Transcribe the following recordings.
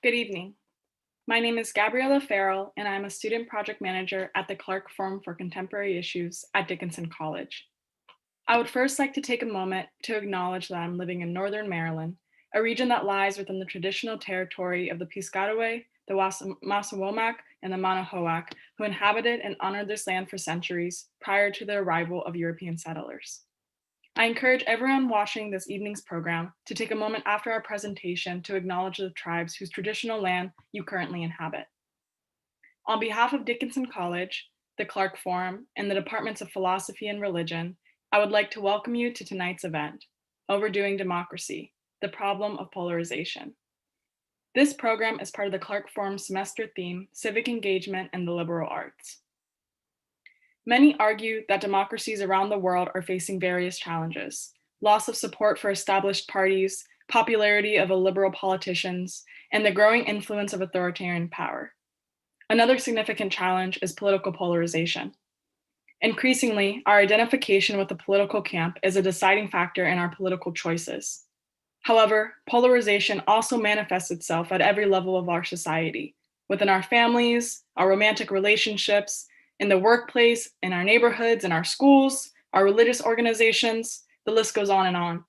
Good evening. My name is Gabriella Farrell, and I'm a student project manager at the Clark Forum for Contemporary Issues at Dickinson College. I would first like to take a moment to acknowledge that I'm living in Northern Maryland, a region that lies within the traditional territory of the Piscataway, the Massawomack, and the Manahoac, who inhabited and honored this land for centuries prior to the arrival of European settlers. I encourage everyone watching this evening's program to take a moment after our presentation to acknowledge the tribes whose traditional land you currently inhabit. On behalf of Dickinson College, the Clark Forum, and the Departments of Philosophy and Religion, I would like to welcome you to tonight's event, Overdoing Democracy, the Problem of Polarization. This program is part of the Clark Forum semester theme, Civic Engagement and the Liberal Arts. Many argue that democracies around the world are facing various challenges: loss of support for established parties, popularity of liberal politicians, and the growing influence of authoritarian power. Another significant challenge is political polarization. Increasingly, our identification with the political camp is a deciding factor in our political choices. However, polarization also manifests itself at every level of our society, within our families, our romantic relationships, in the workplace, in our neighborhoods, in our schools, our religious organizations, the list goes on and on.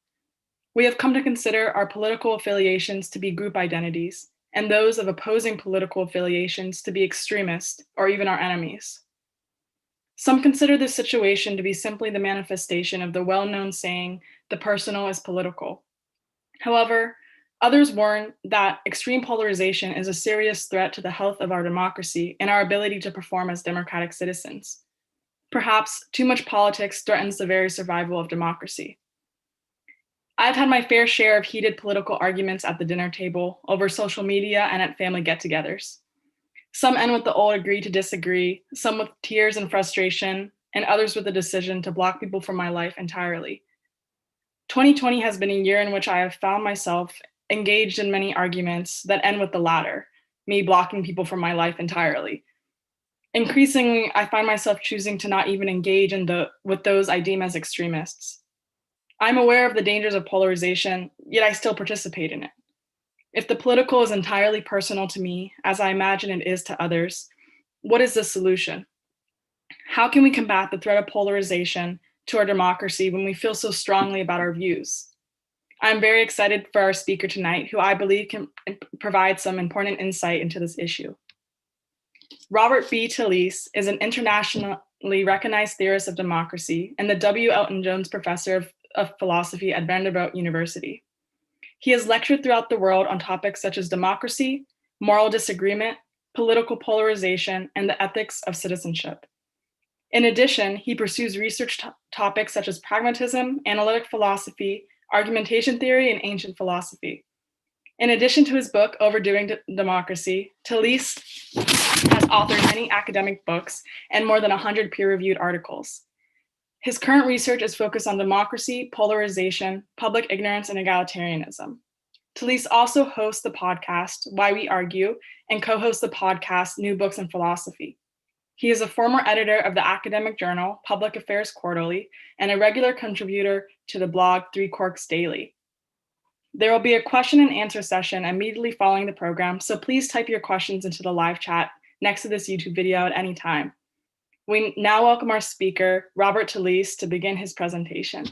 We have come to consider our political affiliations to be group identities, and those of opposing political affiliations to be extremist or even our enemies. Some consider this situation to be simply the manifestation of the well-known saying, "the personal is political." However, others warn that extreme polarization is a serious threat to the health of our democracy and our ability to perform as democratic citizens. Perhaps too much politics threatens the very survival of democracy. I've had my fair share of heated political arguments at the dinner table, over social media, and at family get-togethers. Some end with the old agree to disagree, some with tears and frustration, and others with the decision to block people from my life entirely. 2020 has been a year in which I have found myself engaged in many arguments that end with the latter, me blocking people from my life entirely. Increasingly, I find myself choosing to not even engage with those I deem as extremists. I'm aware of the dangers of polarization, yet I still participate in it. If the political is entirely personal to me, as I imagine it is to others, what is the solution? How can we combat the threat of polarization to our democracy when we feel so strongly about our views? I'm very excited for our speaker tonight, who I believe can provide some important insight into this issue. Robert B. Talisse is an internationally recognized theorist of democracy and the W. Alton Jones Professor of Philosophy at Vanderbilt University. He has lectured throughout the world on topics such as democracy, moral disagreement, political polarization, and the ethics of citizenship. In addition, he pursues research topics such as pragmatism, analytic philosophy, argumentation theory, and ancient philosophy. In addition to his book, Overdoing Democracy, Talisse has authored many academic books and more than 100 peer-reviewed articles. His current research is focused on democracy, polarization, public ignorance, and egalitarianism. Talisse also hosts the podcast, Why We Argue, and co-hosts the podcast, New Books in Philosophy. He is a former editor of the academic journal, Public Affairs Quarterly, and a regular contributor to the blog, Three Quarks Daily. There will be a question and answer session immediately following the program, so please type your questions into the live chat next to this YouTube video at any time. We now welcome our speaker, Robert Talisse, to begin his presentation.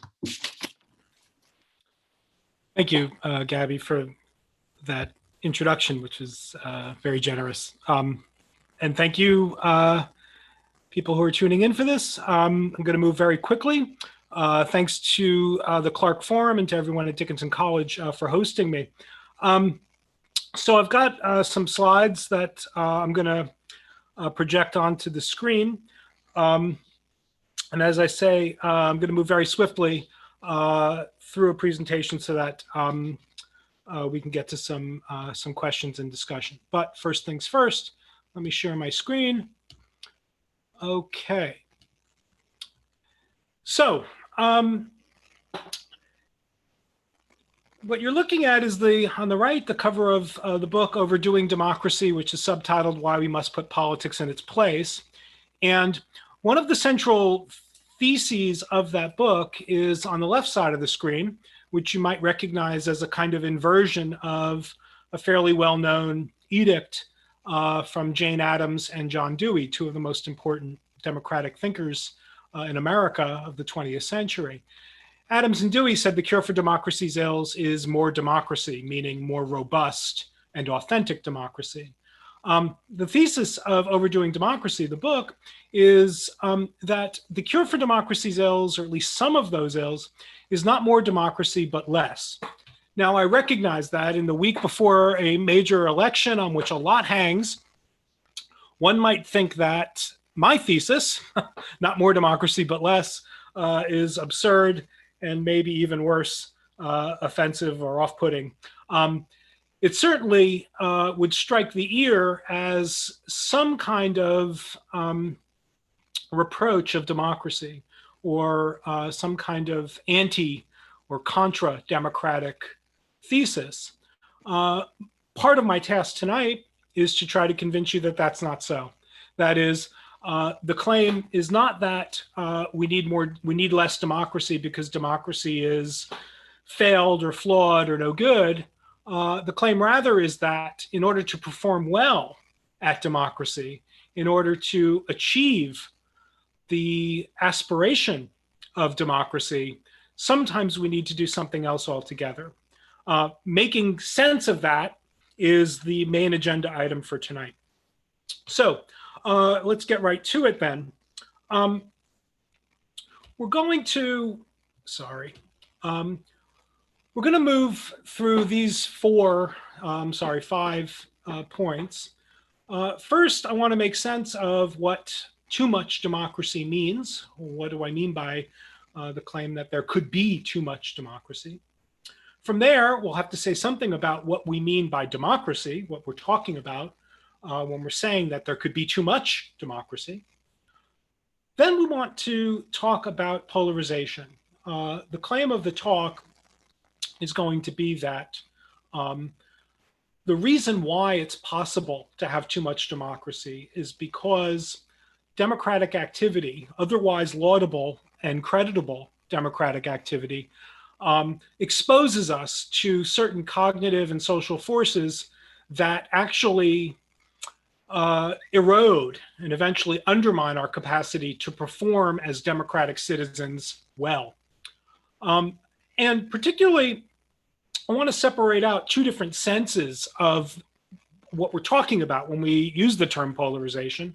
Thank you, Gabby, for that introduction, which is very generous. And thank you, people who are tuning in for this. I'm going to move very quickly. Thanks to the Clark Forum and to everyone at Dickinson College for hosting me. So I've got some slides that I'm going to project onto the screen. And as I say, I'm going to move very swiftly through a presentation so that we can get to some questions and discussion. But first things first, let me share my screen. Okay. So what you're looking at is on the right, the cover of the book Overdoing Democracy, which is subtitled Why We Must Put Politics in Its Place. And one of the central theses of that book is on the left side of the screen, which you might recognize as a kind of inversion of a fairly well-known edict from Jane Addams and John Dewey, two of the most important democratic thinkers in America of the 20th century. Addams and Dewey said the cure for democracy's ills is more democracy, meaning more robust and authentic democracy. The thesis of Overdoing Democracy, the book, is that the cure for democracy's ills, or at least some of those ills, is not more democracy, but less. Now, I recognize that in the week before a major election on which a lot hangs, one might think that my thesis, not more democracy, but less, is absurd and maybe even worse, offensive or off-putting. It certainly would strike the ear as some kind of reproach of democracy, or some kind of anti or contra-democratic thesis. Part of my task tonight is to try to convince you that that's not so. That is, the claim is not that we need less democracy because democracy is failed or flawed or no good. The claim rather is that in order to perform well at democracy, in order to achieve the aspiration of democracy, sometimes we need to do something else altogether. Making sense of that is the main agenda item for tonight. So let's get right to it then. We're going to move through these five points. First, I want to make sense of what too much democracy means. What do I mean by the claim that there could be too much democracy? From there, we'll have to say something about what we mean by democracy, what we're talking about when we're saying that there could be too much democracy. Then we want to talk about polarization. The claim of the talk is going to be that the reason why it's possible to have too much democracy is because democratic activity, otherwise laudable and creditable democratic activity, exposes us to certain cognitive and social forces that actually erode and eventually undermine our capacity to perform as democratic citizens well. And particularly, I want to separate out two different senses of what we're talking about when we use the term polarization,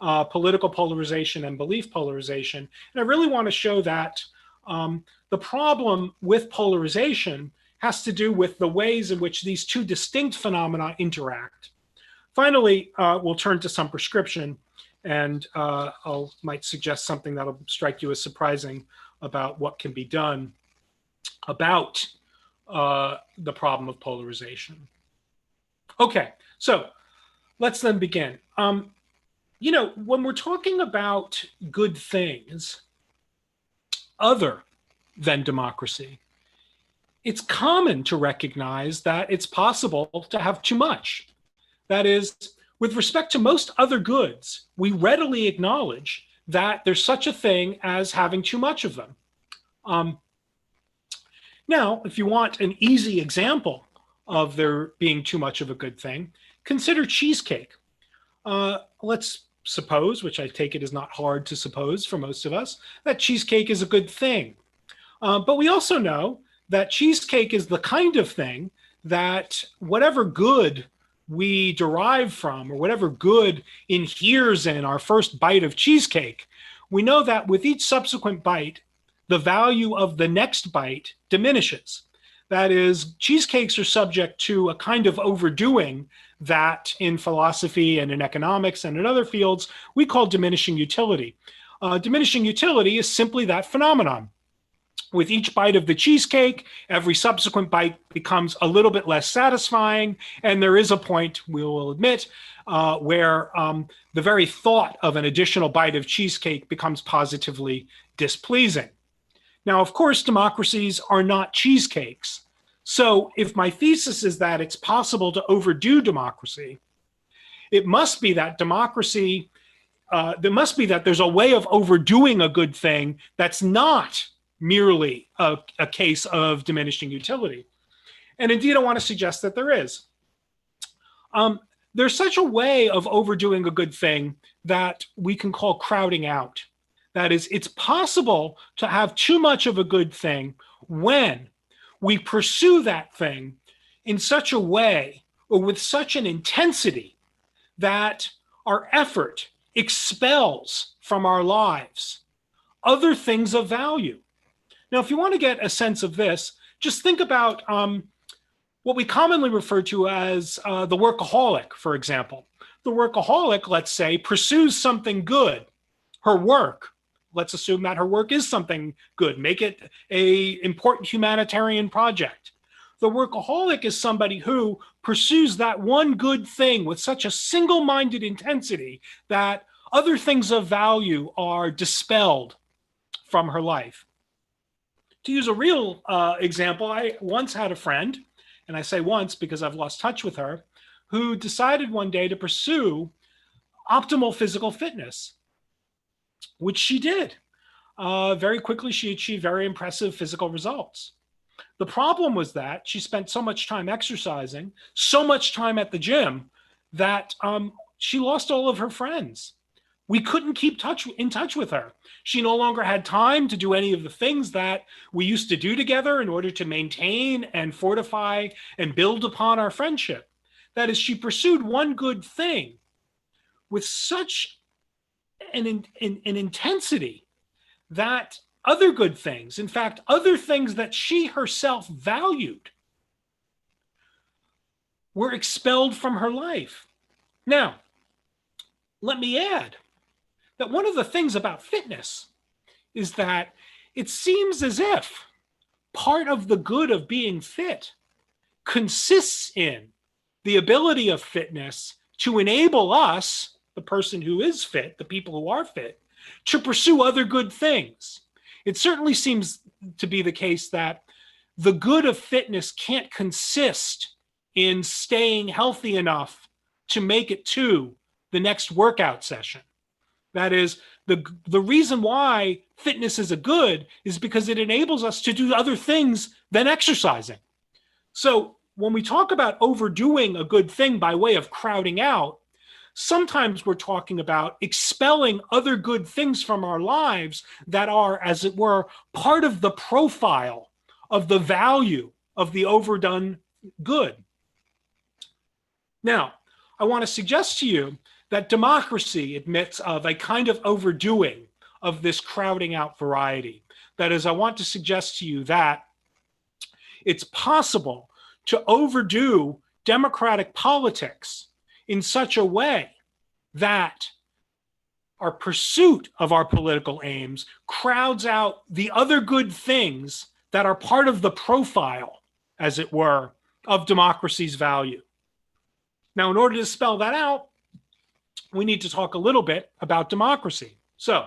political polarization and belief polarization. And I really want to show that the problem with polarization has to do with the ways in which these two distinct phenomena interact. Finally, we'll turn to some prescription, and I might suggest something that'll strike you as surprising about what can be done about the problem of polarization. Okay, so let's then begin. You know, when we're talking about good things other than democracy, it's common to recognize that it's possible to have too much. That is, with respect to most other goods, we readily acknowledge that there's such a thing as having too much of them. Now, if you want an easy example of there being too much of a good thing, consider cheesecake. Let's suppose, which I take it is not hard to suppose for most of us, that cheesecake is a good thing. But we also know that cheesecake is the kind of thing that whatever good we derive from, or whatever good inheres in our first bite of cheesecake, we know that with each subsequent bite, the value of the next bite diminishes. That is, cheesecakes are subject to a kind of overdoing that in philosophy and in economics and in other fields we call diminishing utility. Diminishing utility is simply that phenomenon. With each bite of the cheesecake, every subsequent bite becomes a little bit less satisfying, and there is a point, we will admit, where the very thought of an additional bite of cheesecake becomes positively displeasing. Now, of course, democracies are not cheesecakes. So if my thesis is that it's possible to overdo democracy, it must be that democracy, there's a way of overdoing a good thing that's not merely a case of diminishing utility. And indeed, I want to suggest that there is. There's such a way of overdoing a good thing that we can call crowding out. That is, it's possible to have too much of a good thing when we pursue that thing in such a way or with such an intensity that our effort expels from our lives other things of value. Now, if you want to get a sense of this, just think about what we commonly refer to as the workaholic, for example. The workaholic, let's say, pursues something good, her work. Let's assume that her work is something good. Make it an important humanitarian project. The workaholic is somebody who pursues that one good thing with such a single-minded intensity that other things of value are dispelled from her life. To use a real example, I once had a friend, and I say once because I've lost touch with her, who decided one day to pursue optimal physical fitness, which she did. Very quickly, she achieved very impressive physical results. The problem was that she spent so much time exercising, so much time at the gym, that she lost all of her friends. We couldn't keep in touch with her. She no longer had time to do any of the things that we used to do together in order to maintain and fortify and build upon our friendship. That is, she pursued one good thing with such an intensity that other good things, in fact, other things that she herself valued, were expelled from her life. Now, let me add that one of the things about fitness is that it seems as if part of the good of being fit consists in the ability of fitness to enable us, the person who is fit, the people who are fit, to pursue other good things. It certainly seems to be the case that the good of fitness can't consist in staying healthy enough to make it to the next workout session. That is, the reason why fitness is a good is because it enables us to do other things than exercising. So when we talk about overdoing a good thing by way of crowding out, sometimes we're talking about expelling other good things from our lives that are, as it were, part of the profile of the value of the overdone good. Now, I want to suggest to you that democracy admits of a kind of overdoing of this crowding out variety. That is, I want to suggest to you that it's possible to overdo democratic politics in such a way that our pursuit of our political aims crowds out the other good things that are part of the profile, as it were, of democracy's value. Now, in order to spell that out, we need to talk a little bit about democracy. So,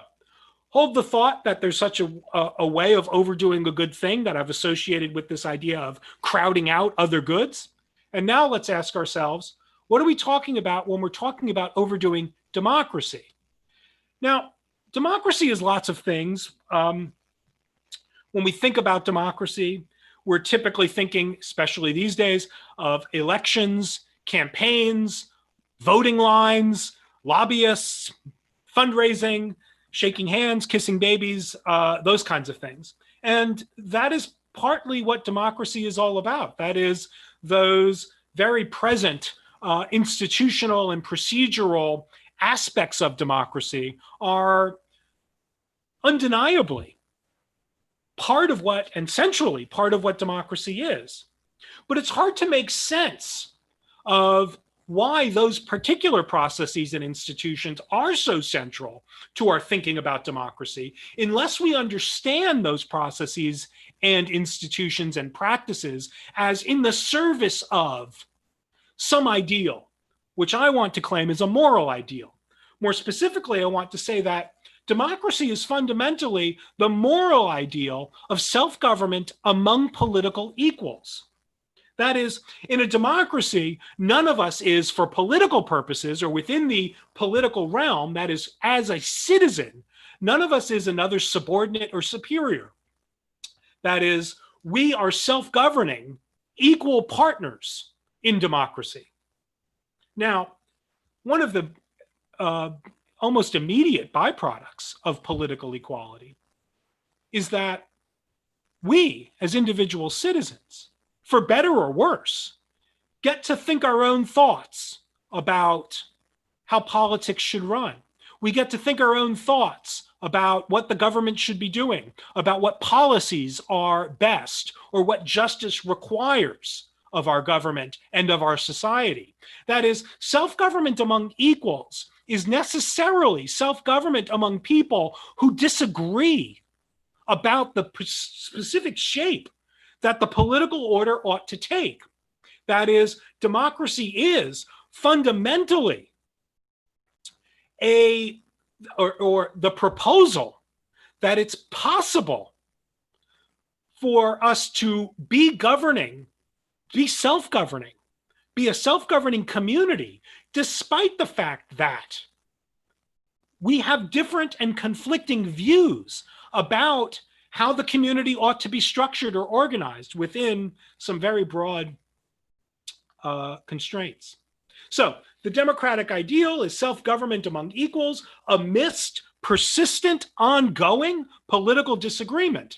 hold the thought that there's such a way of overdoing a good thing that I've associated with this idea of crowding out other goods. And now let's ask ourselves, what are we talking about when we're talking about overdoing democracy? Now, democracy is lots of things. When we think about democracy, we're typically thinking, especially these days, of elections, campaigns, voting lines, lobbyists, fundraising, shaking hands, kissing babies, those kinds of things. And that is partly what democracy is all about. That is, those very present institutional and procedural aspects of democracy are undeniably part of what, and centrally part of what democracy is. But it's hard to make sense of why those particular processes and institutions are so central to our thinking about democracy unless we understand those processes and institutions and practices as in the service of some ideal, which I want to claim is a moral ideal. More specifically, I want to say that democracy is fundamentally the moral ideal of self-government among political equals. That is, in a democracy, none of us is, for political purposes or within the political realm, that is, as a citizen, none of us is another subordinate or superior. That is, we are self-governing, equal partners in democracy. Now, one of the almost immediate byproducts of political equality is that we, as individual citizens, for better or worse, get to think our own thoughts about how politics should run. We get to think our own thoughts about what the government should be doing, about what policies are best, or what justice requires of our government and of our society. That is, self-government among equals is necessarily self-government among people who disagree about the specific shape that the political order ought to take. That is, democracy is fundamentally or the proposal that it's possible for us to be governing, be self-governing, be a self-governing community, despite the fact that we have different and conflicting views about how the community ought to be structured or organized within some very broad constraints. So the democratic ideal is self-government among equals amidst persistent, ongoing political disagreement.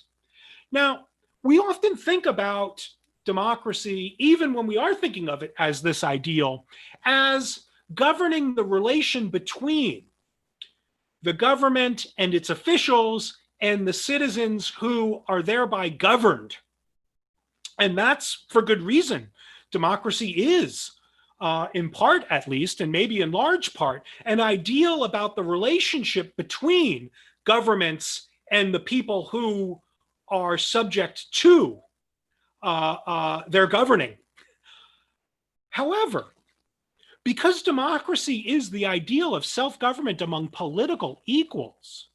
Now, we often think about democracy, even when we are thinking of it as this ideal, as governing the relation between the government and its officials and the citizens who are thereby governed. And that's for good reason. Democracy is, in part at least, and maybe in large part, an ideal about the relationship between governments and the people who are subject to their governing. However, because democracy is the ideal of self-government among political equals,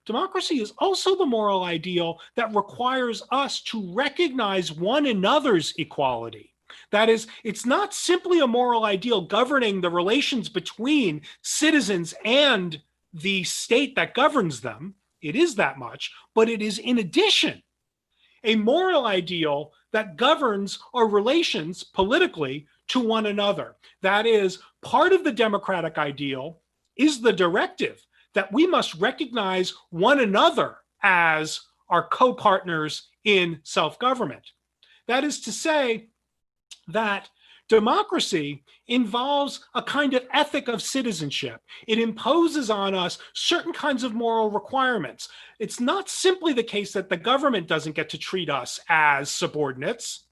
democracy is also the moral ideal that requires us to recognize one another's equality. That is, it's not simply a moral ideal governing the relations between citizens and the state that governs them. It is that much, but it is in addition a moral ideal that governs our relations politically to one another. That is, part of the democratic ideal is the directive that we must recognize one another as our co-partners in self-government. That is to say that democracy involves a kind of ethic of citizenship. It imposes on us certain kinds of moral requirements. It's not simply the case that the government doesn't get to treat us as subordinates,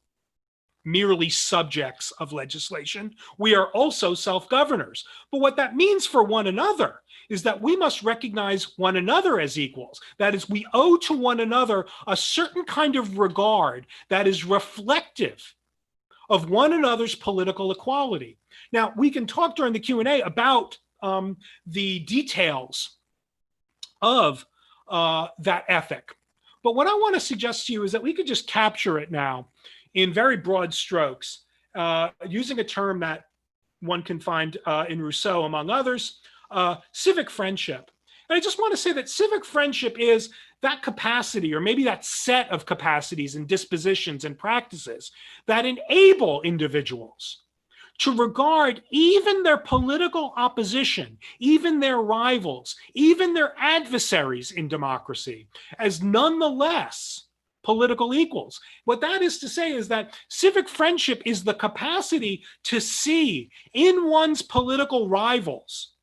merely subjects of legislation. We are also self-governors. But what that means for one another is that we must recognize one another as equals. That is, we owe to one another a certain kind of regard that is reflective of one another's political equality. Now, we can talk during the Q&A about the details of that ethic. But what I want to suggest to you is that we could just capture it now in very broad strokes, using a term that one can find in Rousseau, among others, civic friendship. And I just want to say that civic friendship is that capacity, or maybe that set of capacities and dispositions and practices that enable individuals to regard even their political opposition, even their rivals, even their adversaries in democracy as nonetheless political equals. What that is to say is that civic friendship is the capacity to see in one's political rivals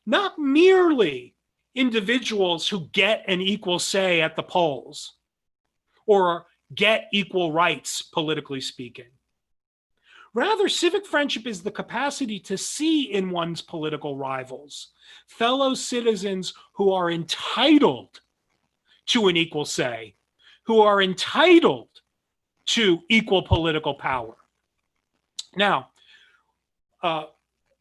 not merely individuals who get an equal say at the polls or get equal rights, politically speaking. Rather, civic friendship is the capacity to see in one's political rivals fellow citizens who are entitled to an equal say, who are entitled to equal political power. Now,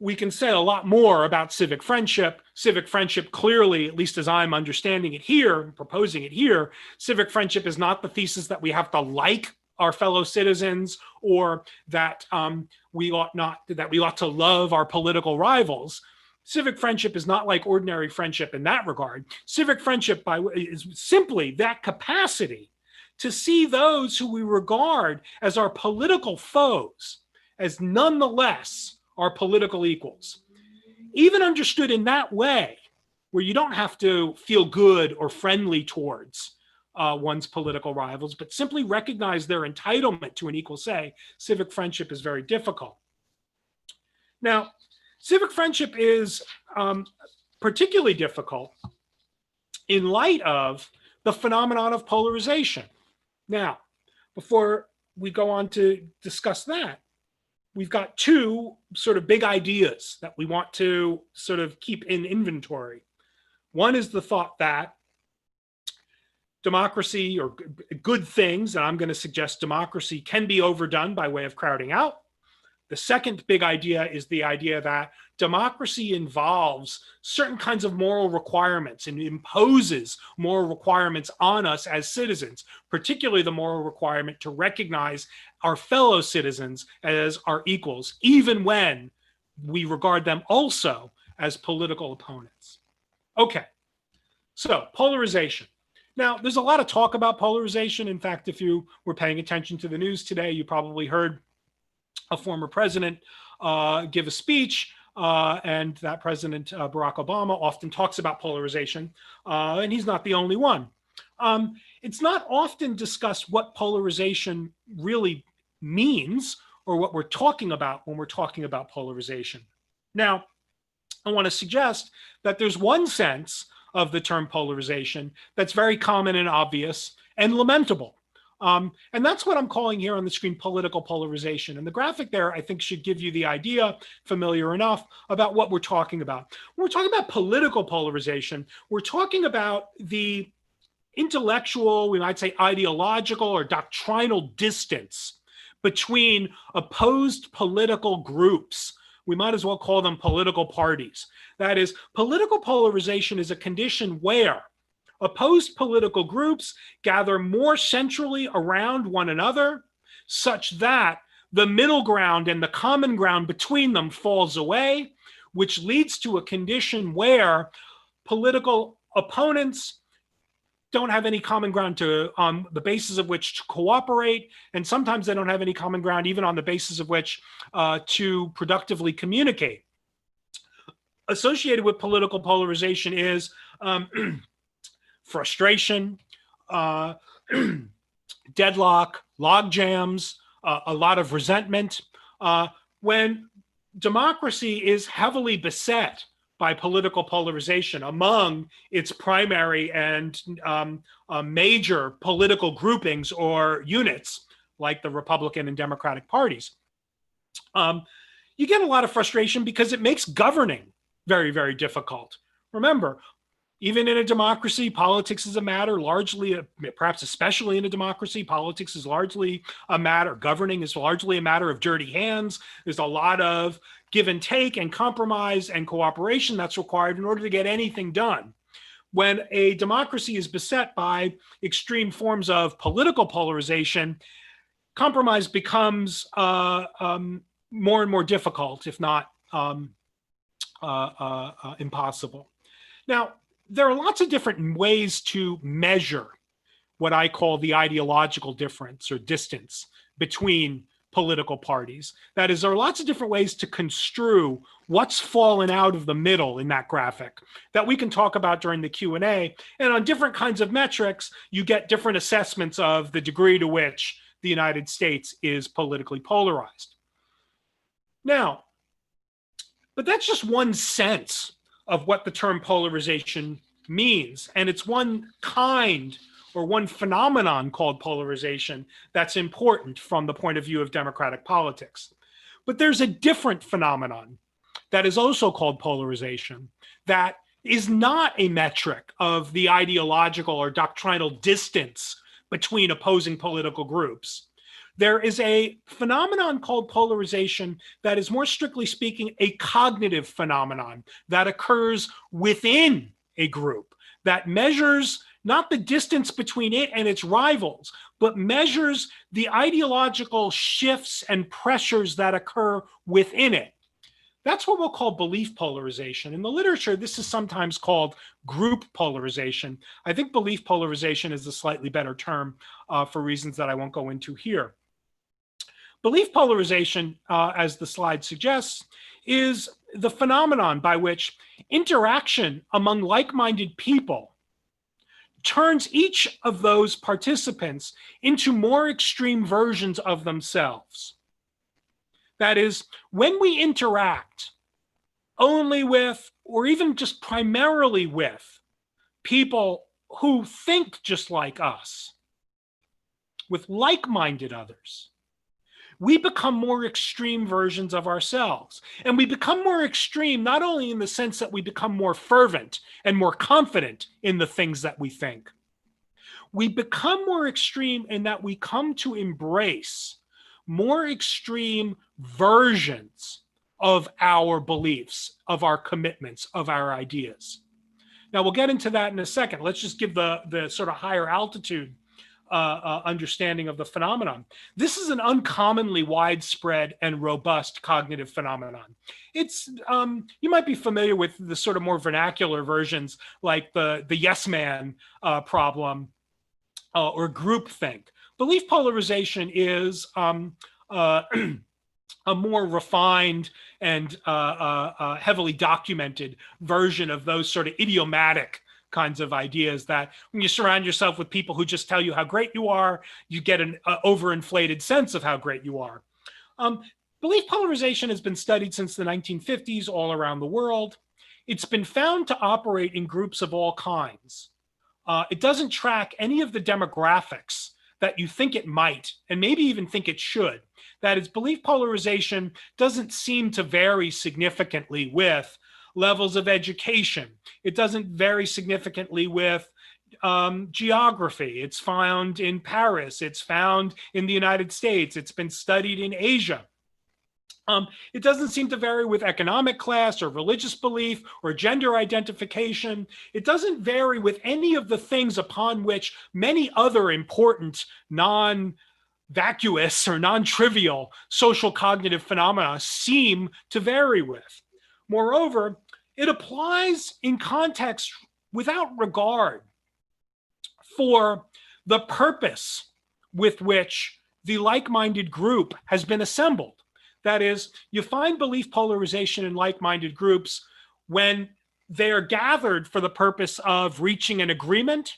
we can say a lot more about civic friendship. Civic friendship clearly, at least as I'm understanding it here, proposing it here, civic friendship is not the thesis that we have to like our fellow citizens or that we ought to love our political rivals. Civic friendship is not like ordinary friendship in that regard. Civic friendship is simply that capacity to see those who we regard as our political foes as nonetheless are political equals. Even understood in that way, where you don't have to feel good or friendly towards one's political rivals, but simply recognize their entitlement to an equal say, civic friendship is very difficult. Now, civic friendship is particularly difficult in light of the phenomenon of polarization. Now, before we go on to discuss that, we've got two sort of big ideas that we want to sort of keep in inventory. One is the thought that democracy or good things, and I'm going to suggest democracy, can be overdone by way of crowding out. The second big idea is the idea that democracy involves certain kinds of moral requirements and imposes moral requirements on us as citizens, particularly the moral requirement to recognize our fellow citizens as our equals, even when we regard them also as political opponents. Okay, so polarization. Now, there's a lot of talk about polarization. In fact, if you were paying attention to the news today, you probably heard a former president give a speech, and that president, Barack Obama, often talks about polarization, and he's not the only one. It's not often discussed what polarization really means or what we're talking about when we're talking about polarization. Now, I want to suggest that there's one sense of the term polarization that's very common and obvious and lamentable. And that's what I'm calling here on the screen political polarization. And the graphic there, I think, should give you the idea, familiar enough, about what we're talking about. When we're talking about political polarization, we're talking about the intellectual, we might say ideological or doctrinal distance between opposed political groups. We might as well call them political parties. That is, political polarization is a condition where opposed political groups gather more centrally around one another, such that the middle ground and the common ground between them falls away, which leads to a condition where political opponents don't have any common ground to on the basis of which to cooperate, and sometimes they don't have any common ground even on the basis of which to productively communicate. Associated with political polarization is frustration, deadlock, log jams, a lot of resentment. When democracy is heavily beset by political polarization among its primary and major political groupings or units, like the Republican and Democratic parties, you get a lot of frustration because it makes governing very, very difficult. Remember, even in a democracy, politics is a matter largely, perhaps especially in a democracy, politics is largely a matter, governing is largely a matter of dirty hands. There's a lot of give and take and compromise and cooperation that's required in order to get anything done. When a democracy is beset by extreme forms of political polarization, compromise becomes more and more difficult, if not impossible. Now, there are lots of different ways to measure what I call the ideological difference or distance between political parties. That is, there are lots of different ways to construe what's fallen out of the middle in that graphic that we can talk about during the Q&A. And on different kinds of metrics, you get different assessments of the degree to which the United States is politically polarized. Now, but that's just one sense of what the term polarization means. And it's one kind or one phenomenon called polarization that's important from the point of view of democratic politics. But there's a different phenomenon that is also called polarization that is not a metric of the ideological or doctrinal distance between opposing political groups. There is a phenomenon called polarization that is, more strictly speaking, a cognitive phenomenon that occurs within a group that measures not the distance between it and its rivals, but measures the ideological shifts and pressures that occur within it. That's what we'll call belief polarization. In the literature, this is sometimes called group polarization. I think belief polarization is a slightly better term for reasons that I won't go into here. Belief polarization, as the slide suggests, is the phenomenon by which interaction among like-minded people turns each of those participants into more extreme versions of themselves. That is, when we interact only with, or even just primarily with, people who think just like us, with like-minded others, we become more extreme versions of ourselves. And we become more extreme, not only in the sense that we become more fervent and more confident in the things that we think. We become more extreme in that we come to embrace more extreme versions of our beliefs, of our commitments, of our ideas. Now, we'll get into that in a second. Let's just give the sort of higher altitude understanding of the phenomenon. This is an uncommonly widespread and robust cognitive phenomenon. It's you might be familiar with the sort of more vernacular versions, like the yes man problem or groupthink. Belief polarization is a more refined and heavily documented version of those sort of idiomatic kinds of ideas that when you surround yourself with people who just tell you how great you are, you get an overinflated sense of how great you are. Belief polarization has been studied since the 1950s all around the world. It's been found to operate in groups of all kinds. It doesn't track any of the demographics that you think it might, and maybe even think it should. That is, belief polarization doesn't seem to vary significantly with levels of education. It doesn't vary significantly with geography. It's found in Paris. It's found in the United States. It's been studied in Asia. It doesn't seem to vary with economic class or religious belief or gender identification. It doesn't vary with any of the things upon which many other important non-vacuous or non-trivial social cognitive phenomena seem to vary with. Moreover, it applies in context without regard for the purpose with which the like-minded group has been assembled. That is, you find belief polarization in like-minded groups when they are gathered for the purpose of reaching an agreement,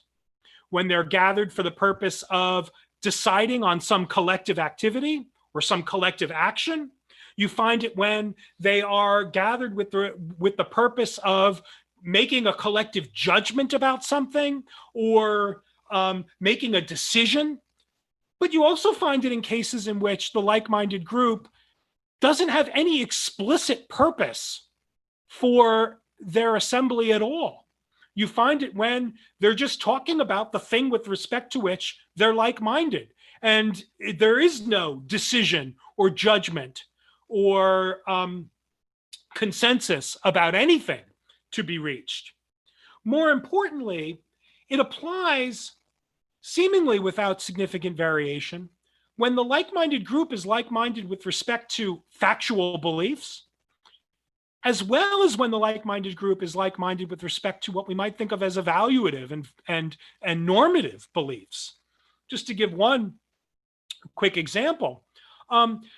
when they're gathered for the purpose of deciding on some collective activity or some collective action. You find it when they are gathered with the purpose of making a collective judgment about something or making a decision. But you also find it in cases in which the like-minded group doesn't have any explicit purpose for their assembly at all. You find it when they're just talking about the thing with respect to which they're like-minded. And there is no decision or judgment or consensus about anything to be reached. More importantly, it applies seemingly without significant variation when the like-minded group is like-minded with respect to factual beliefs, as well as when the like-minded group is like-minded with respect to what we might think of as evaluative and normative beliefs. Just to give one quick example,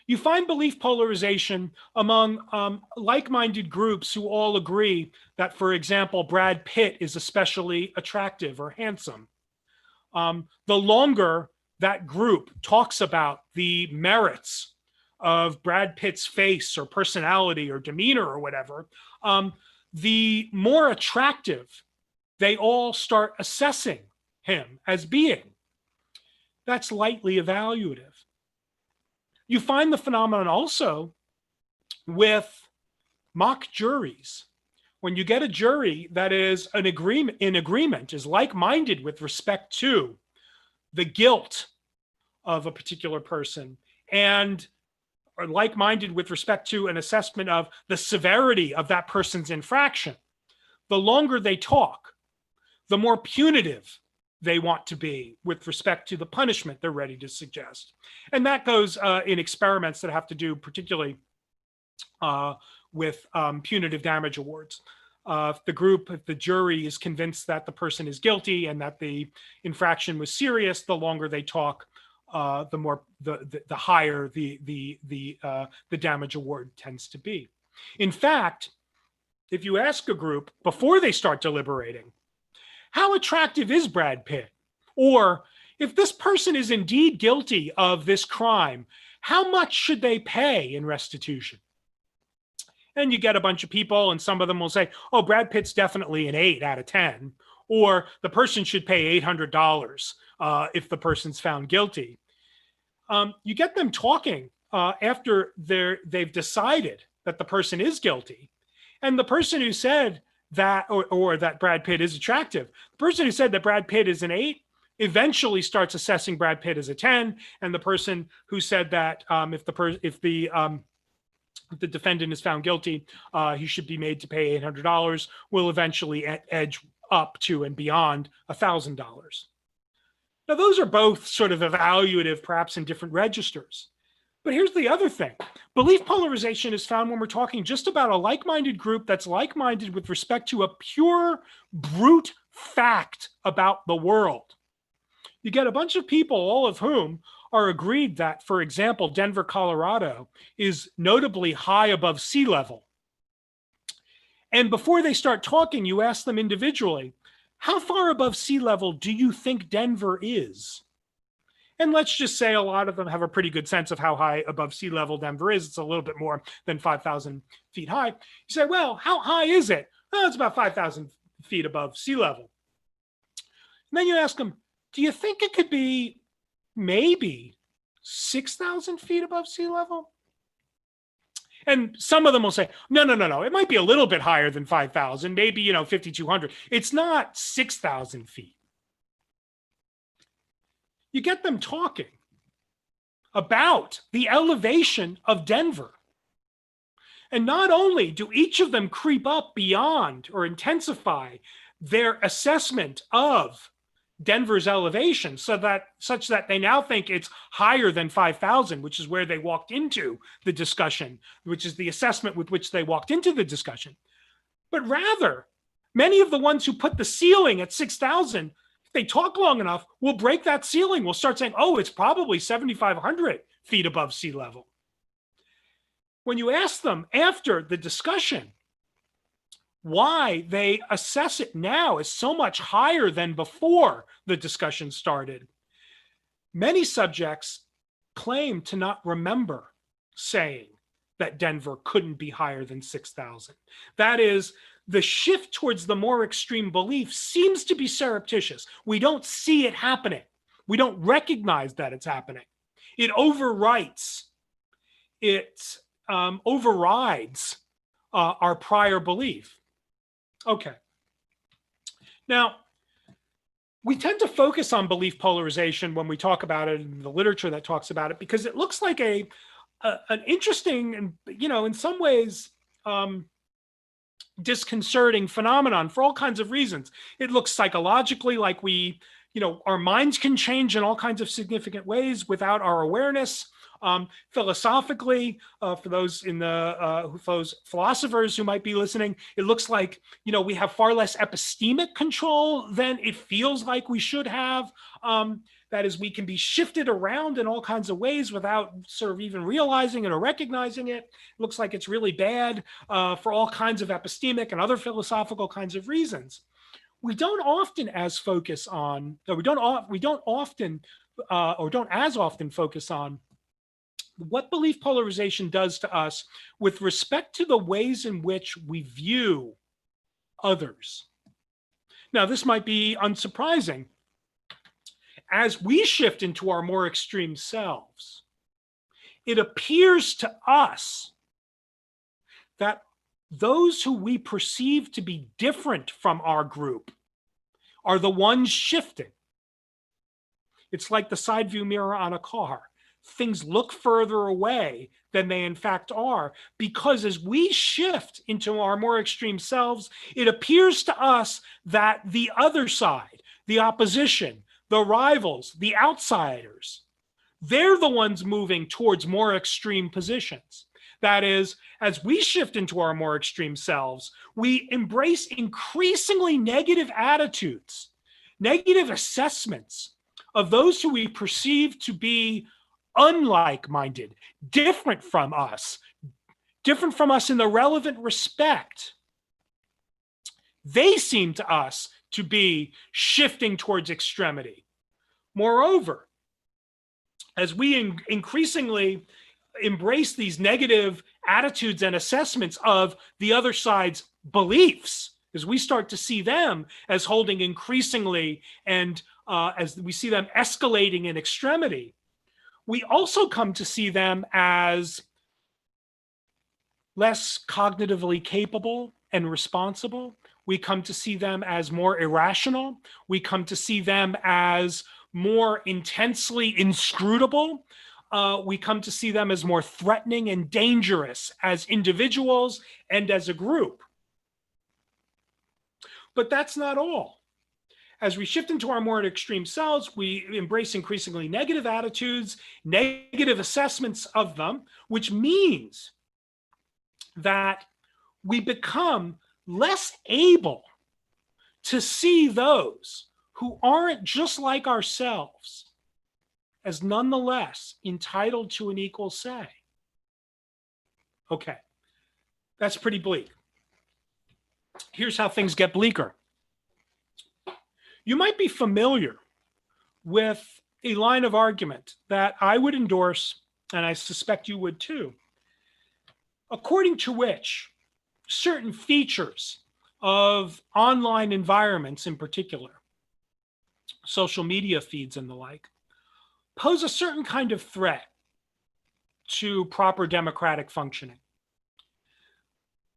you find belief polarization among like-minded groups who all agree that, for example, Brad Pitt is especially attractive or handsome. The longer that group talks about the merits of Brad Pitt's face or personality or demeanor or whatever, the more attractive they all start assessing him as being. That's lightly evaluative. You find the phenomenon also with mock juries. When you get a jury that is in agreement, is like-minded with respect to the guilt of a particular person and are like-minded with respect to an assessment of the severity of that person's infraction, the longer they talk, the more punitive they want to be with respect to the punishment they're ready to suggest. And that goes in experiments that have to do particularly with punitive damage awards. If the jury is convinced that the person is guilty and that the infraction was serious, the longer they talk, the higher the damage award tends to be. In fact, if you ask a group before they start deliberating, how attractive is Brad Pitt? Or if this person is indeed guilty of this crime, how much should they pay in restitution? And you get a bunch of people, and some of them will say, oh, Brad Pitt's definitely an 8 out of 10, or the person should pay $800 if the person's found guilty. You get them talking after they've decided that the person is guilty. And the person who said that, or that Brad Pitt is attractive, the person who said that Brad Pitt is an 8 eventually starts assessing Brad Pitt as a 10. And the person who said that if the defendant is found guilty, he should be made to pay $800, will eventually edge up to and beyond $1,000. Now, those are both sort of evaluative, perhaps in different registers. But here's the other thing. Belief polarization is found when we're talking just about a like-minded group that's like-minded with respect to a pure, brute fact about the world. You get a bunch of people, all of whom are agreed that, for example, Denver, Colorado is notably high above sea level. And before they start talking, you ask them individually, how far above sea level do you think Denver is? And let's just say a lot of them have a pretty good sense of how high above sea level Denver is. It's a little bit more than 5,000 feet high. You say, well, how high is it? Oh, it's about 5,000 feet above sea level. And then you ask them, do you think it could be maybe 6,000 feet above sea level? And some of them will say, no. It might be a little bit higher than 5,000, maybe, 5,200. It's not 6,000 feet. You get them talking about the elevation of Denver. And not only do each of them creep up beyond or intensify their assessment of Denver's elevation such that they now think it's higher than 5,000, which is where they walked into the discussion, which is the assessment with which they walked into the discussion. But rather, many of the ones who put the ceiling at 6,000, if they talk long enough, will break that ceiling. We'll start saying, oh, it's probably 7,500 feet above sea level. When you ask them after the discussion why they assess it now as so much higher than before the discussion started, many subjects claim to not remember saying that Denver couldn't be higher than 6,000. That is, the shift towards the more extreme belief seems to be surreptitious. We don't see it happening. We don't recognize that it's happening. It overwrites, it overrides our prior belief. Okay. Now, we tend to focus on belief polarization when we talk about it in the literature that talks about it, because it looks like an interesting and, in some ways, disconcerting phenomenon for all kinds of reasons. It looks psychologically like our minds can change in all kinds of significant ways without our awareness. Philosophically, for those those philosophers who might be listening, it looks like we have far less epistemic control than it feels like we should have. That is, we can be shifted around in all kinds of ways without sort of even realizing it or recognizing it. It looks like it's really bad for all kinds of epistemic and other philosophical kinds of reasons. We don't often as focus on, or we don't as often focus on what belief polarization does to us with respect to the ways in which we view others. Now, this might be unsurprising. As we shift into our more extreme selves, it appears to us that those who we perceive to be different from our group are the ones shifting. It's like the side view mirror on a car. Things look further away than they in fact are, because as we shift into our more extreme selves, it appears to us that the other side, the opposition, the rivals, the outsiders, they're the ones moving towards more extreme positions. That is, as we shift into our more extreme selves, we embrace increasingly negative attitudes, negative assessments of those who we perceive to be unlike-minded, different from us, different from us in the relevant respect, they seem to us to be shifting towards extremity. Moreover, as we increasingly embrace these negative attitudes and assessments of the other side's beliefs, as we start to see them as holding increasingly and as we see them escalating in extremity, we also come to see them as less cognitively capable and responsible. We come to see them as more irrational. We come to see them as more intensely inscrutable. We come to see them as more threatening and dangerous as individuals and as a group. But that's not all. As we shift into our more extreme selves, we embrace increasingly negative attitudes, negative assessments of them, which means that we become less able to see those who aren't just like ourselves as nonetheless entitled to an equal say. Okay, that's pretty bleak. Here's how things get bleaker. You might be familiar with a line of argument that I would endorse, and I suspect you would too, according to which certain features of online environments in particular, social media feeds and the like, pose a certain kind of threat to proper democratic functioning.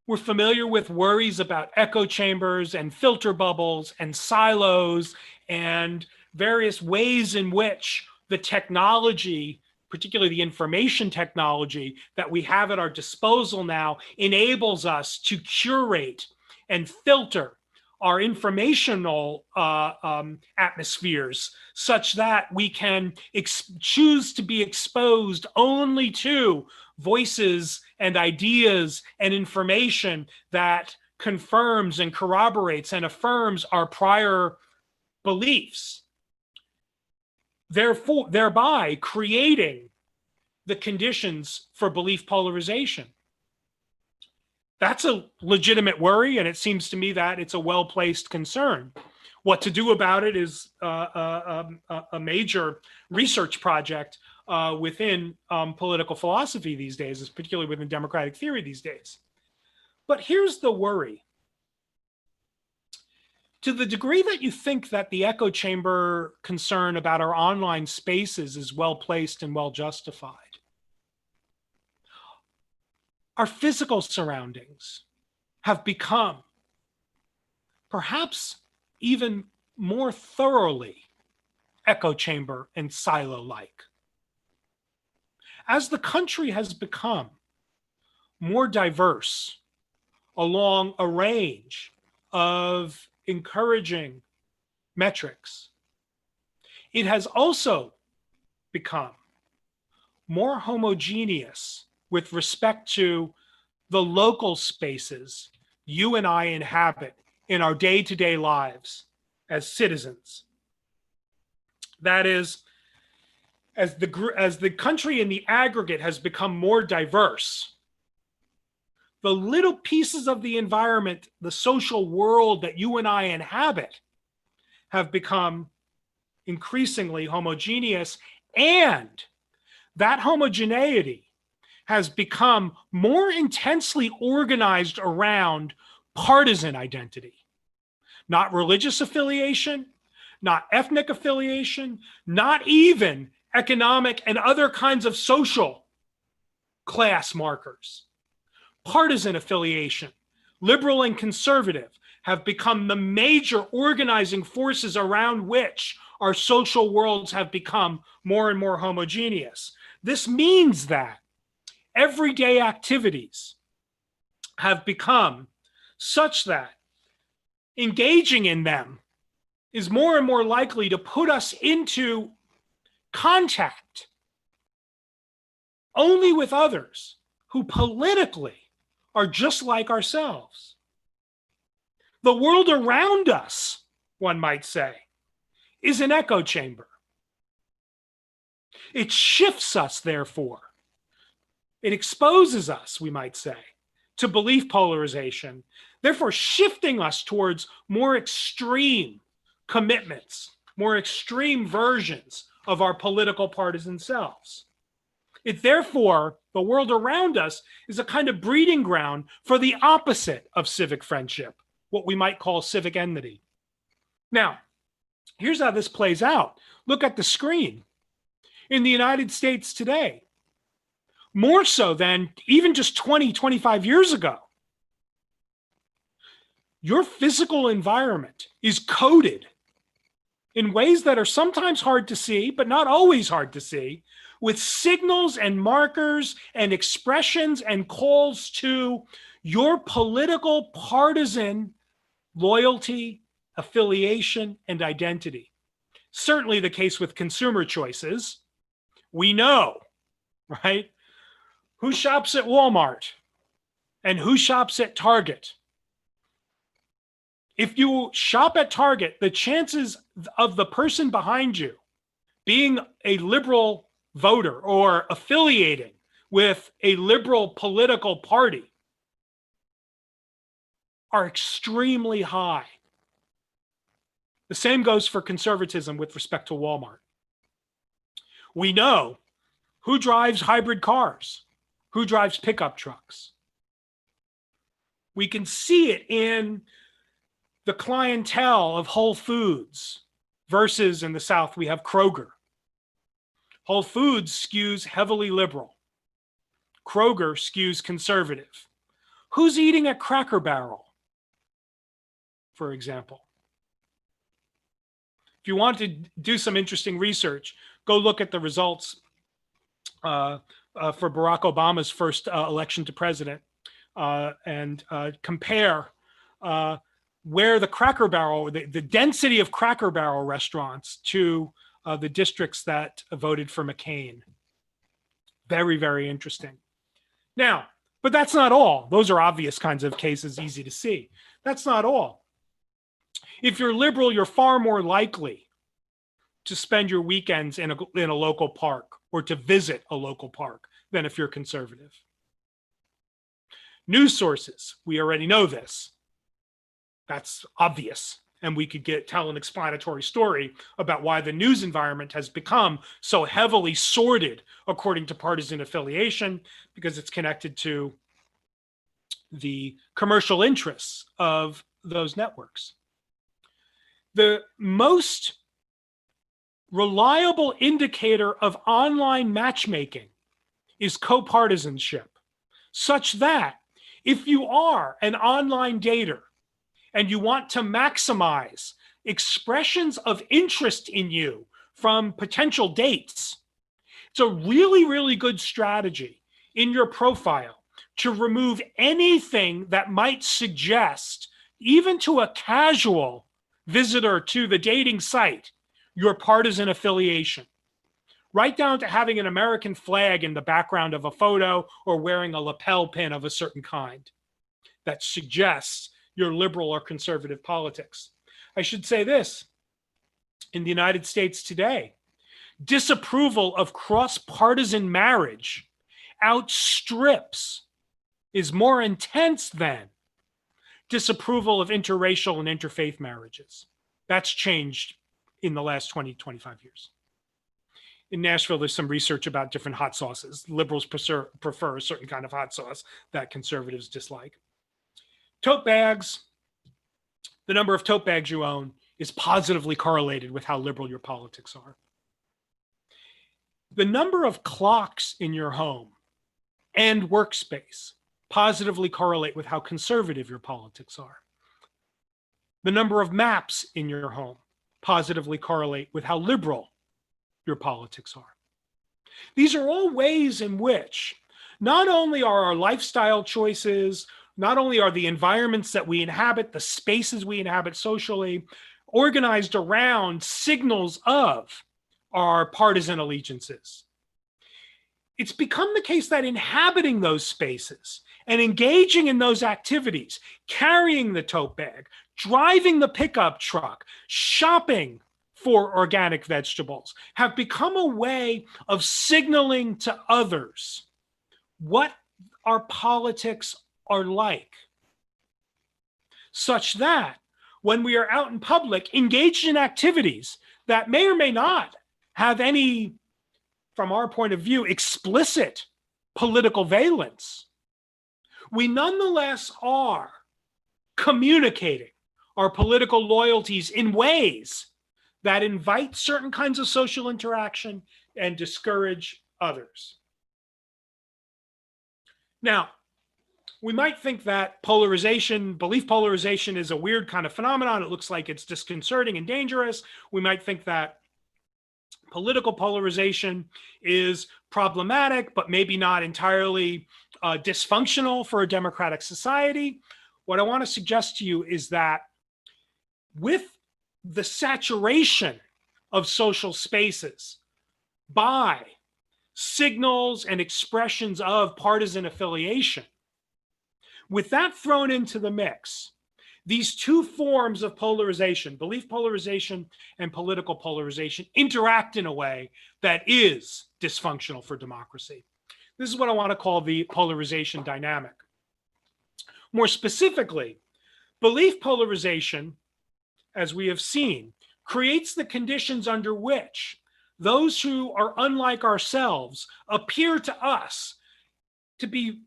We're familiar with worries about echo chambers and filter bubbles and silos and various ways in which the technology, particularly the information technology that we have at our disposal now, enables us to curate and filter our informational atmospheres such that we can choose to be exposed only to voices and ideas and information that confirms and corroborates and affirms our prior beliefs, therefore thereby creating the conditions for belief polarization. That's a legitimate worry, and it seems to me that it's a well-placed concern. What to do about it is a major research project within political philosophy these days, particularly within democratic theory these days. But here's the worry. To the degree that you think that the echo chamber concern about our online spaces is well-placed and well-justified, our physical surroundings have become perhaps even more thoroughly echo chamber and silo-like. As the country has become more diverse along a range of encouraging metrics, it has also become more homogeneous with respect to the local spaces you and I inhabit in our day-to-day lives as citizens. That is, as the country in the aggregate has become more diverse, the little pieces of the environment, the social world that you and I inhabit, have become increasingly homogeneous, and that homogeneity has become more intensely organized around partisan identity, not religious affiliation, not ethnic affiliation, not even economic and other kinds of social class markers. Partisan affiliation, liberal and conservative, have become the major organizing forces around which our social worlds have become more and more homogeneous. This means that everyday activities have become such that engaging in them is more and more likely to put us into contact only with others who politically are just like ourselves. The world around us, one might say, is an echo chamber. It shifts us, therefore. It exposes us, we might say, to belief polarization, therefore shifting us towards more extreme commitments, more extreme versions of our political partisan selves. It therefore, the world around us is a kind of breeding ground for the opposite of civic friendship, what we might call civic enmity. Now, here's how this plays out. Look at the screen. In the United States today, more so than even just 20, 25 years ago, your physical environment is coded in ways that are sometimes hard to see, but not always hard to see, with signals and markers and expressions and calls to your political partisan loyalty, affiliation, and identity. Certainly the case with consumer choices. We know, right, who shops at Walmart and who shops at Target. If you shop at Target, the chances of the person behind you being a liberal voter or affiliating with a liberal political party are extremely high. The same goes for conservatism with respect to Walmart. We know who drives hybrid cars, who drives pickup trucks. We can see it in the clientele of Whole Foods versus in the South, we have Kroger. Whole Foods skews heavily liberal. Kroger skews conservative. Who's eating at Cracker Barrel, for example? If you want to do some interesting research, go look at the results for Barack Obama's first election to president and compare where the Cracker Barrel, the density of Cracker Barrel restaurants to the districts that voted for McCain. Very, very interesting. Now, but that's not all. Those are obvious kinds of cases, easy to see. That's not all. If you're liberal, you're far more likely to spend your weekends in a local park or to visit a local park than if you're conservative. News sources, we already know this. That's obvious. And we could tell an explanatory story about why the news environment has become so heavily sorted according to partisan affiliation, because it's connected to the commercial interests of those networks. The most reliable indicator of online matchmaking is copartisanship, such that if you are an online dater and you want to maximize expressions of interest in you from potential dates, it's a really, really good strategy in your profile to remove anything that might suggest, even to a casual visitor to the dating site, your partisan affiliation. Right down to having an American flag in the background of a photo or wearing a lapel pin of a certain kind that suggests your liberal or conservative politics. I should say this, in the United States today, disapproval of cross-partisan marriage outstrips, is more intense than disapproval of interracial and interfaith marriages. That's changed in the last 20, 25 years. In Nashville, there's some research about different hot sauces. Liberals prefer a certain kind of hot sauce that conservatives dislike. Tote bags, the number of tote bags you own is positively correlated with how liberal your politics are. The number of clocks in your home and workspace positively correlate with how conservative your politics are. The number of maps in your home positively correlate with how liberal your politics are. These are all ways in which not only are our lifestyle choices, not only are the environments that we inhabit, the spaces we inhabit socially, organized around signals of our partisan allegiances. It's become the case that inhabiting those spaces and engaging in those activities, carrying the tote bag, driving the pickup truck, shopping for organic vegetables, have become a way of signaling to others what our politics are like, such that when we are out in public, engaged in activities that may or may not have any, from our point of view, explicit political valence, we nonetheless are communicating our political loyalties in ways that invite certain kinds of social interaction and discourage others. Now, we might think that polarization, belief polarization, is a weird kind of phenomenon. It looks like it's disconcerting and dangerous. We might think that political polarization is problematic, but maybe not entirely dysfunctional for a democratic society. What I want to suggest to you is that with the saturation of social spaces by signals and expressions of partisan affiliation, with that thrown into the mix, these two forms of polarization, belief polarization and political polarization, interact in a way that is dysfunctional for democracy. This is what I want to call the polarization dynamic. More specifically, belief polarization, as we have seen, creates the conditions under which those who are unlike ourselves appear to us to be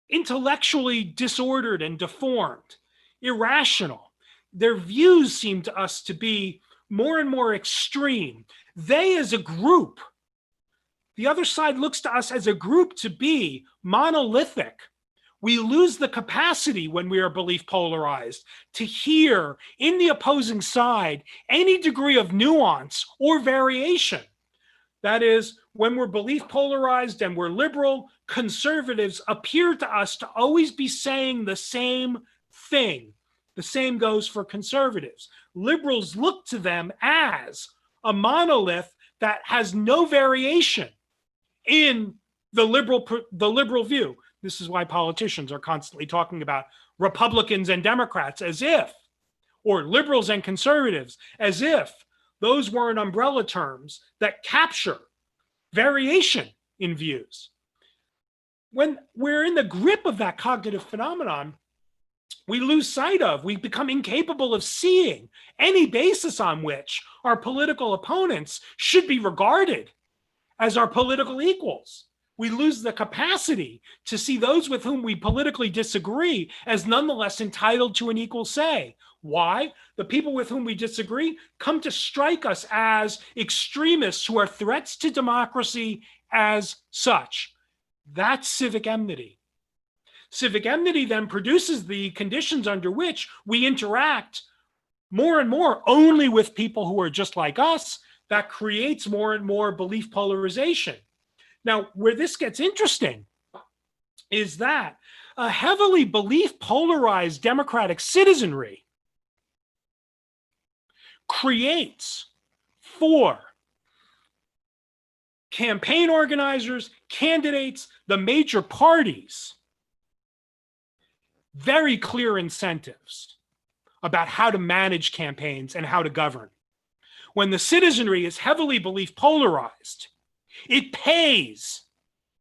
intellectually disordered and deformed, irrational. Their views seem to us to be more and more extreme. They, as a group, the other side looks to us as a group to be monolithic. We lose the capacity when we are belief polarized to hear in the opposing side any degree of nuance or variation. That is, when we're belief polarized and we're liberal, conservatives appear to us to always be saying the same thing. The same goes for conservatives. Liberals look to them as a monolith that has no variation in the liberal view. This is why politicians are constantly talking about Republicans and Democrats as if, or liberals and conservatives, as if those weren't umbrella terms that capture variation in views. When we're in the grip of that cognitive phenomenon, we lose sight of, we become incapable of seeing any basis on which our political opponents should be regarded as our political equals. We lose the capacity to see those with whom we politically disagree as nonetheless entitled to an equal say. Why? The people with whom we disagree come to strike us as extremists who are threats to democracy as such. That's civic enmity. Civic enmity then produces the conditions under which we interact more and more only with people who are just like us. That creates more and more belief polarization. Now, where this gets interesting is that a heavily belief polarized democratic citizenry creates for campaign organizers, candidates, the major parties, very clear incentives about how to manage campaigns and how to govern. When the citizenry is heavily belief polarized, it pays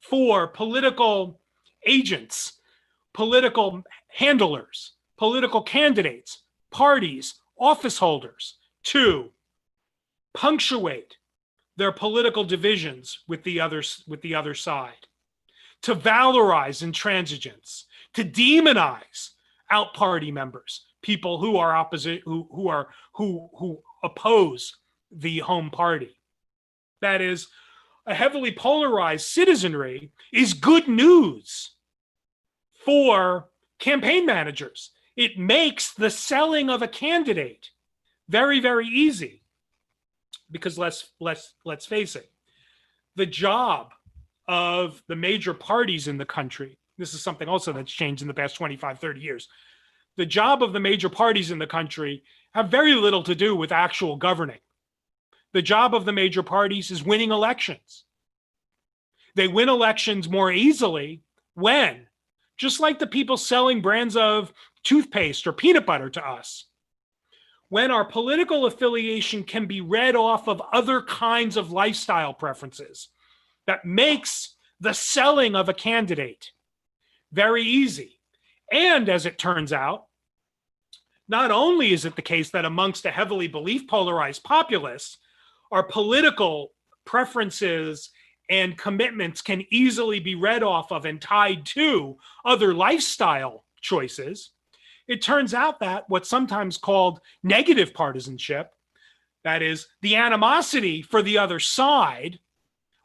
for political agents, political handlers, political candidates, parties, office holders to punctuate their political divisions with the other side, to valorize intransigence, to demonize out party members, people who are opposite, who oppose the home party. That is, a heavily polarized citizenry is good news for campaign managers. It makes the selling of a candidate very, very easy. Because let's face it, the job of the major parties in the country, this is something also that's changed in the past 25, 30 years. The job of the major parties in the country have very little to do with actual governing. The job of the major parties is winning elections. They win elections more easily when, just like the people selling brands of toothpaste or peanut butter to us, when our political affiliation can be read off of other kinds of lifestyle preferences, that makes the selling of a candidate. Very easy. And as it turns out, not only is it the case that amongst a heavily belief polarized populace, our political preferences and commitments can easily be read off of and tied to other lifestyle choices. It turns out that what's sometimes called negative partisanship, that is, the animosity for the other side,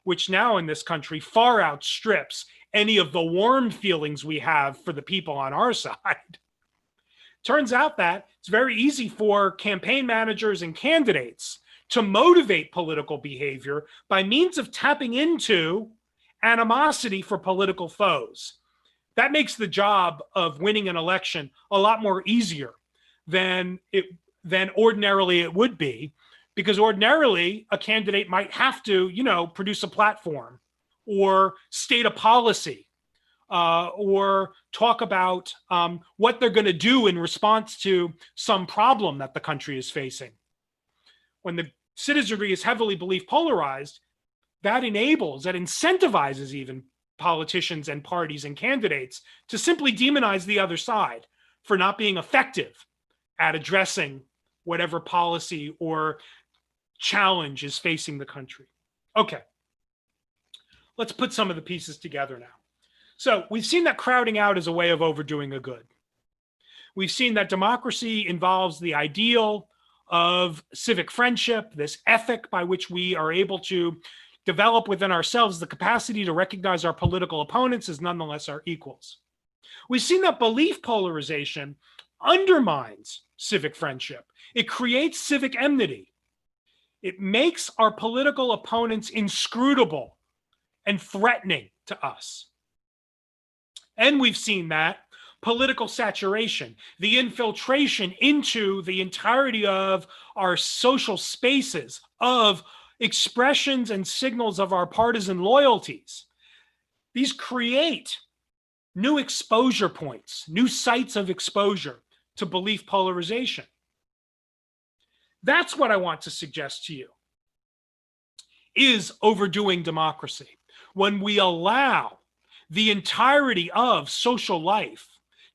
which now in this country far outstrips any of the warm feelings we have for the people on our side. Turns out that it's very easy for campaign managers and candidates to motivate political behavior by means of tapping into animosity for political foes. That makes the job of winning an election a lot more easier than ordinarily it would be, because ordinarily a candidate might have to, produce a platform or state a policy or talk about what they're going to do in response to some problem that the country is facing. When the citizenry is heavily belief polarized, that incentivizes even politicians and parties and candidates to simply demonize the other side for not being effective at addressing whatever policy or challenge is facing the country. Okay, let's put some of the pieces together now. So we've seen that crowding out is a way of overdoing a good. We've seen that democracy involves the ideal of civic friendship, this ethic by which we are able to develop within ourselves the capacity to recognize our political opponents as nonetheless our equals. We've seen that belief polarization undermines civic friendship. It creates civic enmity. It makes our political opponents inscrutable and threatening to us. And we've seen that political saturation, the infiltration into the entirety of our social spaces, of expressions and signals of our partisan loyalties. These create new exposure points, new sites of exposure to belief polarization. That's what I want to suggest to you is overdoing democracy. When we allow the entirety of social life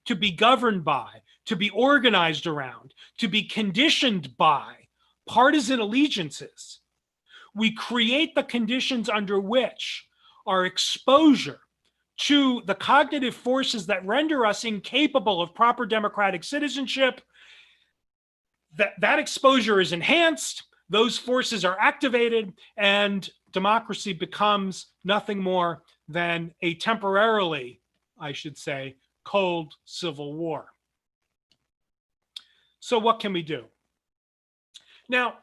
to be governed by, to be organized around, to be conditioned by partisan allegiances, we create the conditions under which our exposure to the cognitive forces that render us incapable of proper democratic citizenship, that exposure is enhanced, those forces are activated, and democracy becomes nothing more than a temporarily, I should say, cold civil war. So what can we do? Now,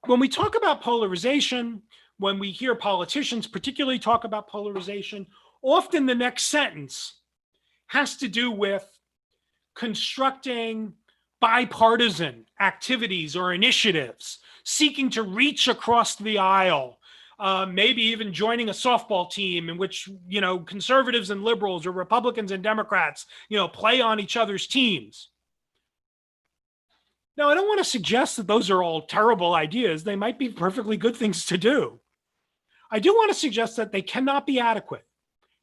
when we talk about polarization, when we hear politicians particularly talk about polarization, often the next sentence has to do with constructing bipartisan activities or initiatives, seeking to reach across the aisle, maybe even joining a softball team in which, conservatives and liberals or Republicans and Democrats, play on each other's teams. Now, I don't want to suggest that those are all terrible ideas. They might be perfectly good things to do. I do want to suggest that they cannot be adequate.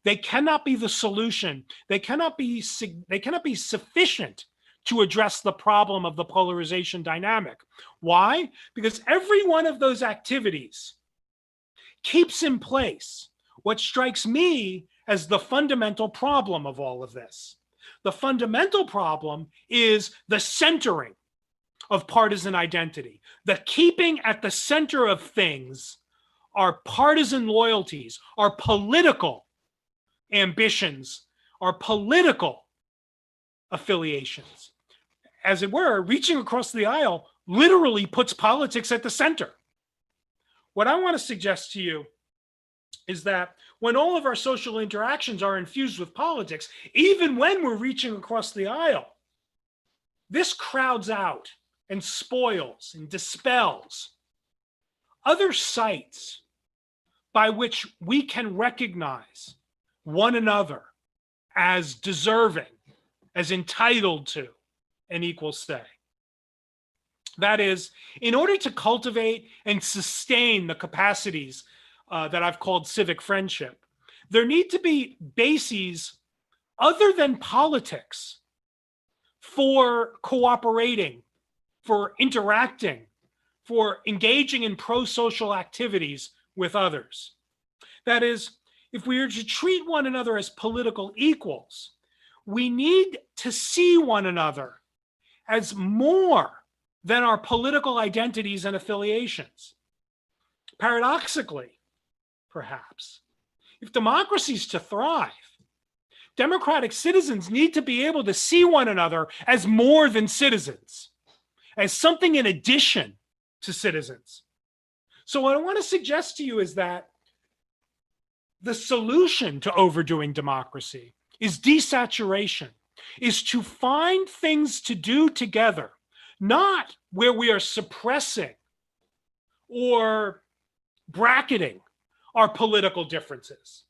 They cannot be the solution. They cannot be sufficient to address the problem of the polarization dynamic. Why? Because every one of those activities keeps in place what strikes me as the fundamental problem of all of this. The fundamental problem is the centering of partisan identity, the keeping at the center of things our partisan loyalties, our political ambitions, our political affiliations. As it were, reaching across the aisle literally puts politics at the center. What I want to suggest to you is that when all of our social interactions are infused with politics, even when we're reaching across the aisle, this crowds out and spoils and dispels other sites by which we can recognize one another as deserving, as entitled to an equal say. That is, in order to cultivate and sustain the capacities that I've called civic friendship, There need to be bases other than politics for cooperating, for interacting, for engaging in pro-social activities with others. That is, if we are to treat one another as political equals, we need to see one another as more than our political identities and affiliations. Paradoxically, perhaps, if democracy is to thrive, democratic citizens need to be able to see one another as more than citizens, as something in addition to citizens. So what I want to suggest to you is that the solution to overdoing democracy is desaturation, is to find things to do together, not where we are suppressing or bracketing our political differences.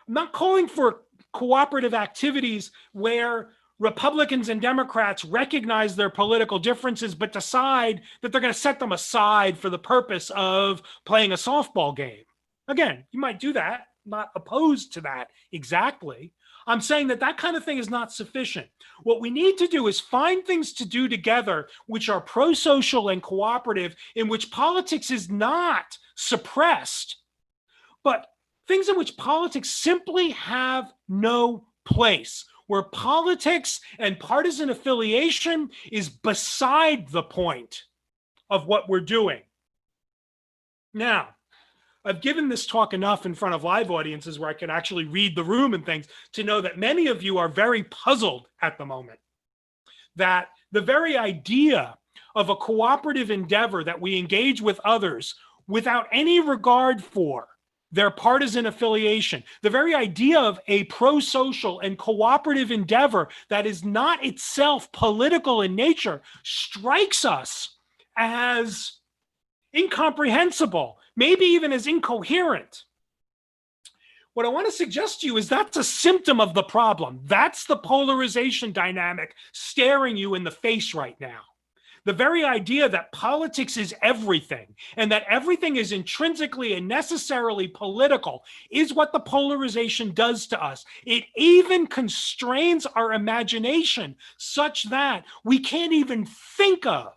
I'm not calling for cooperative activities where Republicans and Democrats recognize their political differences, but decide that they're going to set them aside for the purpose of playing a softball game. Again, you might do that, not opposed to that exactly. I'm saying that that kind of thing is not sufficient. What we need to do is find things to do together which are pro-social and cooperative, in which politics is not suppressed, but things in which politics simply have no place, where politics and partisan affiliation is beside the point of what we're doing. Now, I've given this talk enough in front of live audiences where I can actually read the room and things to know that many of you are very puzzled at the moment. That the very idea of a cooperative endeavor that we engage with others without any regard for their partisan affiliation, the very idea of a pro-social and cooperative endeavor that is not itself political in nature, strikes us as incomprehensible, maybe even as incoherent. What I want to suggest to you is that's a symptom of the problem. That's the polarization dynamic staring you in the face right now. The very idea that politics is everything and that everything is intrinsically and necessarily political is what the polarization does to us. It even constrains our imagination such that we can't even think of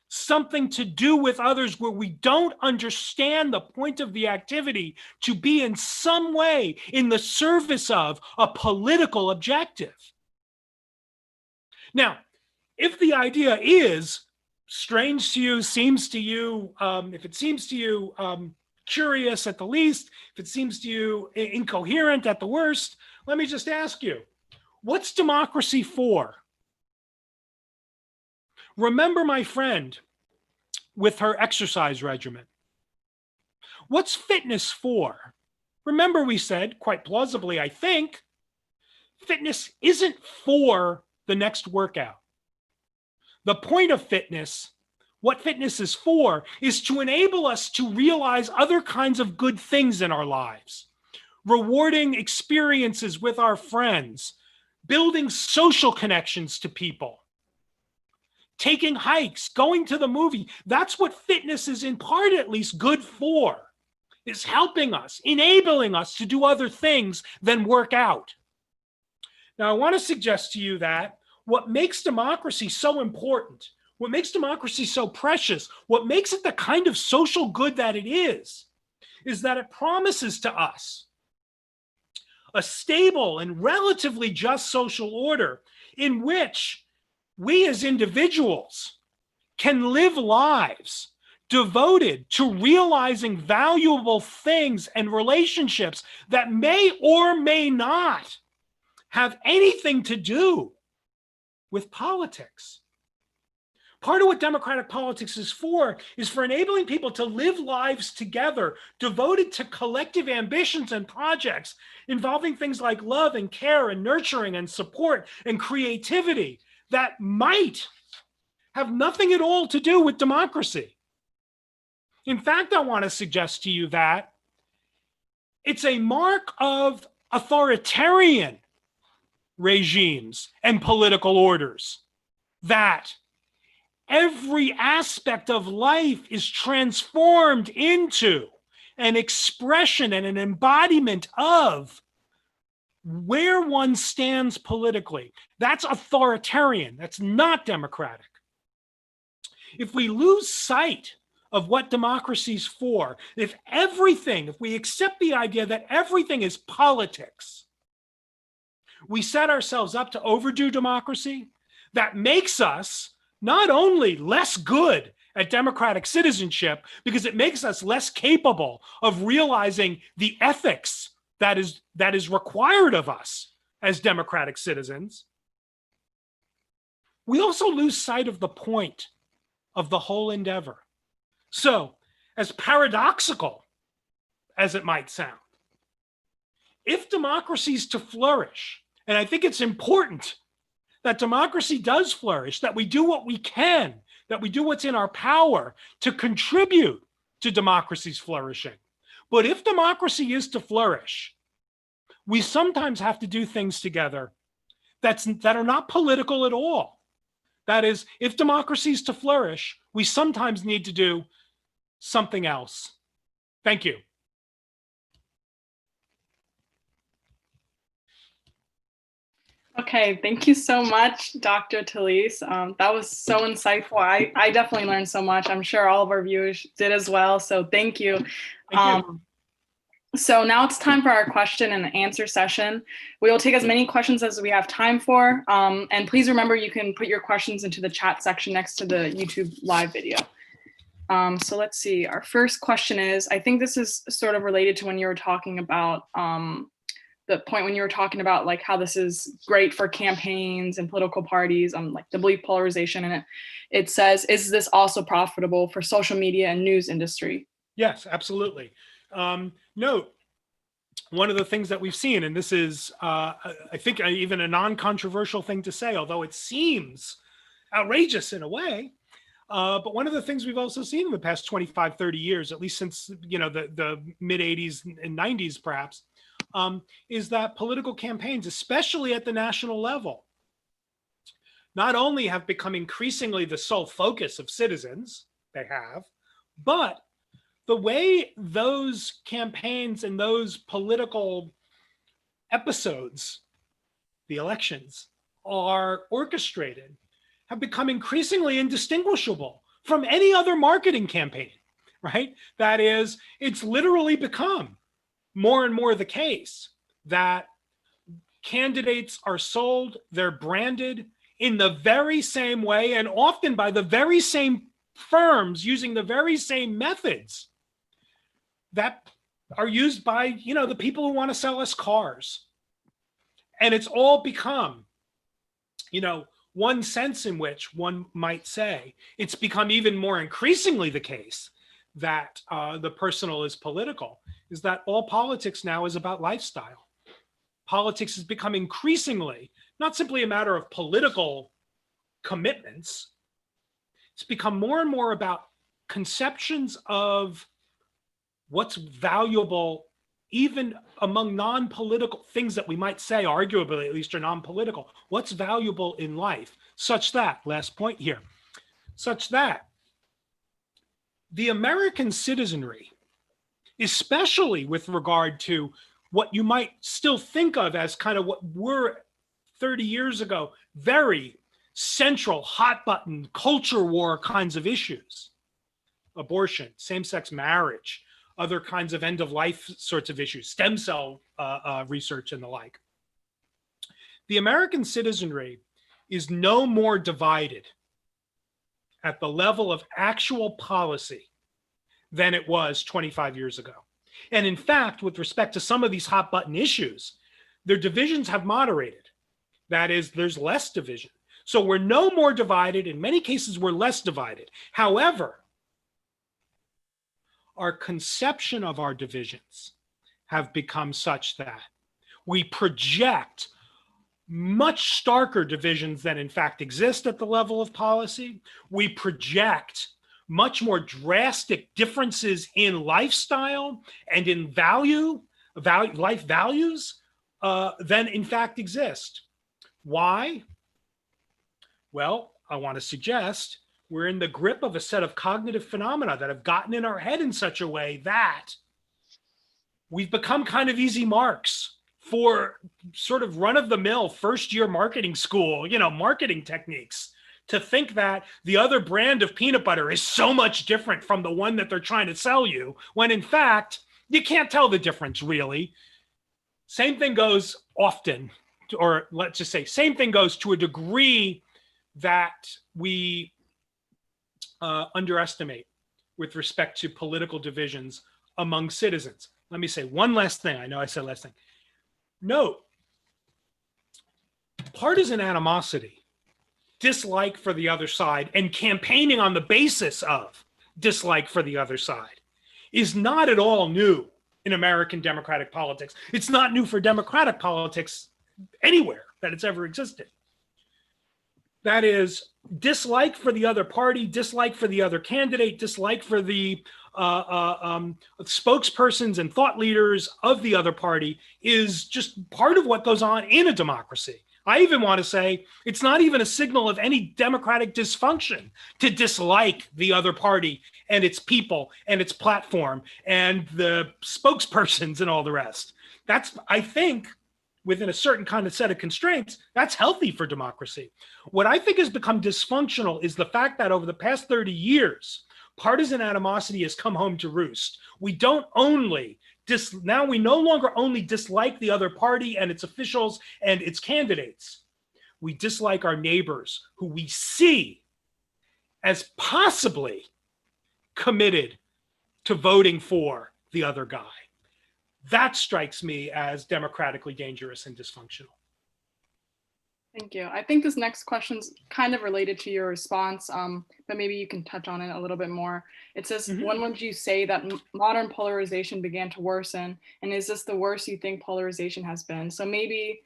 something to do with others where we don't understand the point of the activity to be in some way in the service of a political objective. Now, if the idea is strange to you, seems to you, if it seems to you curious at the least, if it seems to you incoherent at the worst, let me just ask you, what's democracy for? Remember my friend with her exercise regimen. What's fitness for? Remember we said, quite plausibly, I think, fitness isn't for the next workout. The point of fitness, what fitness is for, is to enable us to realize other kinds of good things in our lives. Rewarding experiences with our friends, building social connections to people, taking hikes, going to the movie. That's what fitness is in part at least good for, is helping us, enabling us to do other things than work out. Now, I want to suggest to you that what makes democracy so important, what makes democracy so precious, what makes it the kind of social good that it is that it promises to us a stable and relatively just social order in which we as individuals can live lives devoted to realizing valuable things and relationships that may or may not have anything to do with politics. Part of what democratic politics is for enabling people to live lives together devoted to collective ambitions and projects involving things like love and care and nurturing and support and creativity that might have nothing at all to do with democracy. In fact, I want to suggest to you that it's a mark of authoritarian regimes and political orders that every aspect of life is transformed into an expression and an embodiment of where one stands politically. That's authoritarian. That's not democratic. If we lose sight of what democracy's for, if we accept the idea that everything is politics, we set ourselves up to overdo democracy. That makes us not only less good at democratic citizenship, because it makes us less capable of realizing the ethics that is required of us as democratic citizens. We also lose sight of the point of the whole endeavor. So, as paradoxical as it might sound, if democracy is to flourish, and I think it's important that democracy does flourish, that we do what we can, that we do what's in our power to contribute to democracy's flourishing. But if democracy is to flourish, we sometimes have to do things together that are not political at all. That is, if democracy is to flourish, we sometimes need to do something else. Thank you. Okay, thank you so much, Dr. Talisse. That was so insightful. I definitely learned so much. I'm sure all of our viewers did as well. So thank you. Thank you. So now it's time for our question and answer session. We will take as many questions as we have time for. And please remember, you can put your questions into the chat section next to the YouTube live video. So let's see. Our first question is, I think this is sort of related to when you were talking about the point when you were talking about like how this is great for campaigns and political parties, like the belief polarization. And it says, is this also profitable for social media and news industry? Yes, absolutely. Note, one of the things that we've seen, and this is, I think, even a non-controversial thing to say, although it seems outrageous in a way, but one of the things we've also seen in the past 25, 30 years, at least since the mid 80s and 90s perhaps, is that political campaigns, especially at the national level, not only have become increasingly the sole focus of citizens, they have, but the way those campaigns and those political episodes, the elections, are orchestrated have become increasingly indistinguishable from any other marketing campaign, right? That is, it's literally become more and more the case that candidates are sold, they're branded in the very same way, and often by the very same firms using the very same methods that are used by, the people who want to sell us cars. And it's all become, one sense in which one might say it's become even more increasingly the case that the personal is political, is that all politics now is about lifestyle. Politics has become increasingly not simply a matter of political commitments. It's become more and more about conceptions of what's valuable, even among non-political things that we might say, arguably at least, are non-political. What's valuable in life, such that, last point here, such that the American citizenry, especially with regard to what you might still think of as kind of what were 30 years ago, very central, hot button, culture war kinds of issues, abortion, same-sex marriage, other kinds of end-of-life sorts of issues, stem cell research and the like. The American citizenry is no more divided at the level of actual policy than it was 25 years ago. And in fact, with respect to some of these hot button issues, their divisions have moderated. That is, there's less division. So we're no more divided. In many cases, we're less divided. However, our conception of our divisions have become such that we project much starker divisions than in fact exist at the level of policy. We project much more drastic differences in lifestyle and in life values than in fact exist. Why? Well, I want to suggest we're in the grip of a set of cognitive phenomena that have gotten in our head in such a way that we've become kind of easy marks for sort of run-of-the-mill first-year marketing school, marketing techniques, to think that the other brand of peanut butter is so much different from the one that they're trying to sell you, when in fact, you can't tell the difference really. Same thing goes often, or let's just say same thing goes to a degree that we underestimate with respect to political divisions among citizens. Let me say one last thing. I know I said last thing. Note, partisan animosity, dislike for the other side, and campaigning on the basis of dislike for the other side is not at all new in American democratic politics. It's not new for democratic politics anywhere that it's ever existed. That is, dislike for the other party, dislike for the other candidate, dislike for the spokespersons and thought leaders of the other party is just part of what goes on in a democracy. I even want to say it's not even a signal of any democratic dysfunction to dislike the other party and its people and its platform and the spokespersons and all the rest. That's, I think, within a certain kind of set of constraints, that's healthy for democracy. What I think has become dysfunctional is the fact that over the past 30 years, partisan animosity has come home to roost. We don't only now we no longer only dislike the other party and its officials and its candidates. We dislike our neighbors who we see as possibly committed to voting for the other guy. That strikes me as democratically dangerous and dysfunctional. Thank you. I think this next question's kind of related to your response, but maybe you can touch on it a little bit more. It says, when would you say that modern polarization began to worsen? And is this the worst you think polarization has been? So maybe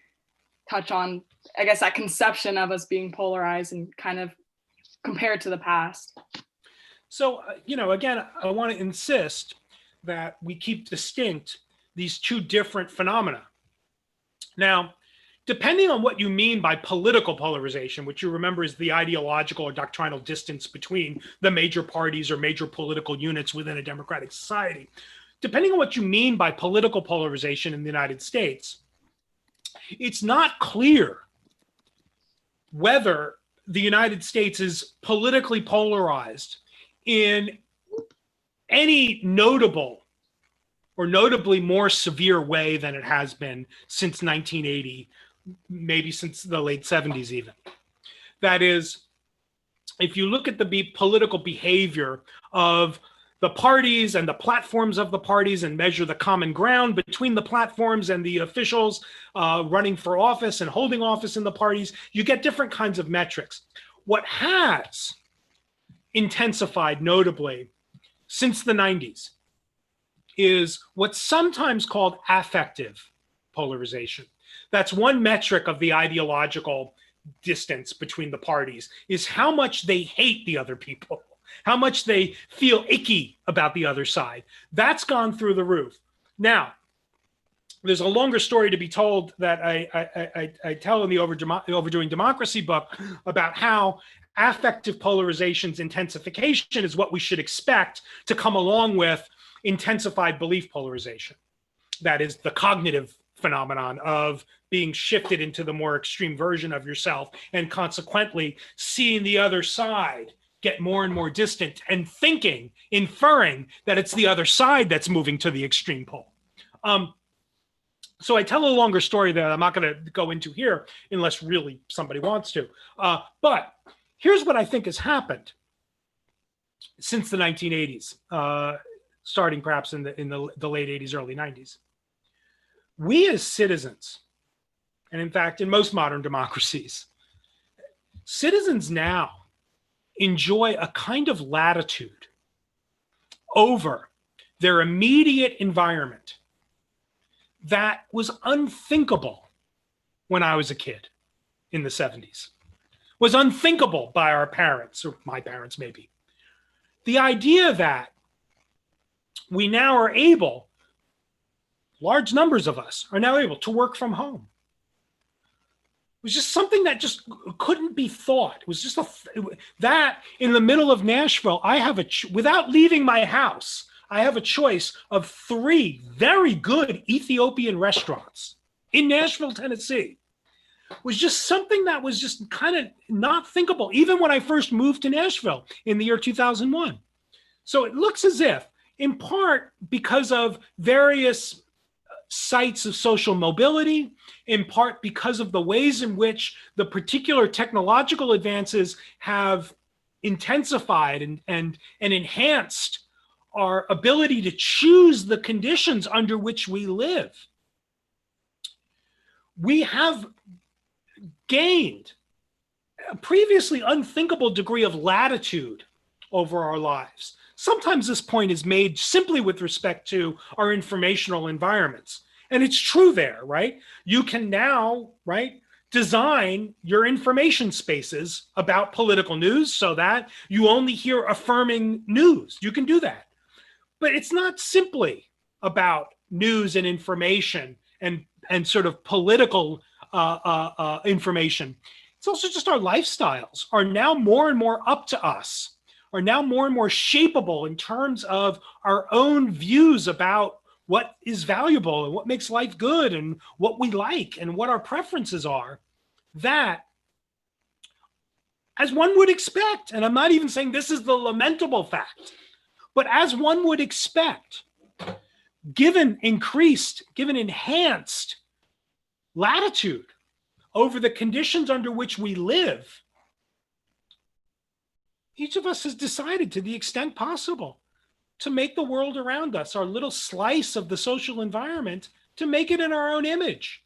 touch on, I guess, that conception of us being polarized and kind of compare it to the past. So, again, I want to insist that we keep distinct these two different phenomena. Now, depending on what you mean by political polarization, which you remember is the ideological or doctrinal distance between the major parties or major political units within a democratic society, depending on what you mean by political polarization in the United States, it's not clear whether the United States is politically polarized in any notable or notably more severe way than it has been since 1980, maybe since the late 70s even. That is, if you look at the political behavior of the parties and the platforms of the parties and measure the common ground between the platforms and the officials running for office and holding office in the parties, you get different kinds of metrics. What has intensified notably since the 90s is what's sometimes called affective polarization. That's one metric of the ideological distance between the parties, is how much they hate the other people, how much they feel icky about the other side. That's gone through the roof. Now, there's a longer story to be told that I tell in the Overdoing Democracy book about how affective polarization's intensification is what we should expect to come along with intensified belief polarization. That is the cognitive phenomenon of being shifted into the more extreme version of yourself and consequently seeing the other side get more and more distant and thinking, inferring that it's the other side that's moving to the extreme pole. So I tell a longer story that I'm not going to go into here unless really somebody wants to. But here's what I think has happened since the 1980s. Starting perhaps in the late 80s, early 90s. We as citizens, and in fact, in most modern democracies, citizens now enjoy a kind of latitude over their immediate environment that was unthinkable when I was a kid in the 70s, was unthinkable by our parents, or my parents maybe. The idea that we now are able, large numbers of us are now able to work from home. It was just something that just couldn't be thought. It was just that in the middle of Nashville, I have without leaving my house, I have a choice of 3 very good Ethiopian restaurants in Nashville, Tennessee, was just something that was just kind of not thinkable, even when I first moved to Nashville in the year 2001. So it looks as if, in part because of various sites of social mobility, in part because of the ways in which the particular technological advances have intensified and enhanced our ability to choose the conditions under which we live, we have gained a previously unthinkable degree of latitude over our lives. Sometimes this point is made simply with respect to our informational environments. And it's true there, right? You can now, right, design your information spaces about political news so that you only hear affirming news. You can do that. But it's not simply about news and information and sort of political information. It's also just our lifestyles are now more and more up to us, are now more and more shapeable in terms of our own views about what is valuable and what makes life good and what we like and what our preferences are. That, as one would expect, and I'm not even saying this is the lamentable fact, but as one would expect, given enhanced latitude over the conditions under which we live, each of us has decided, to the extent possible, to make the world around us, our little slice of the social environment, to make it in our own image,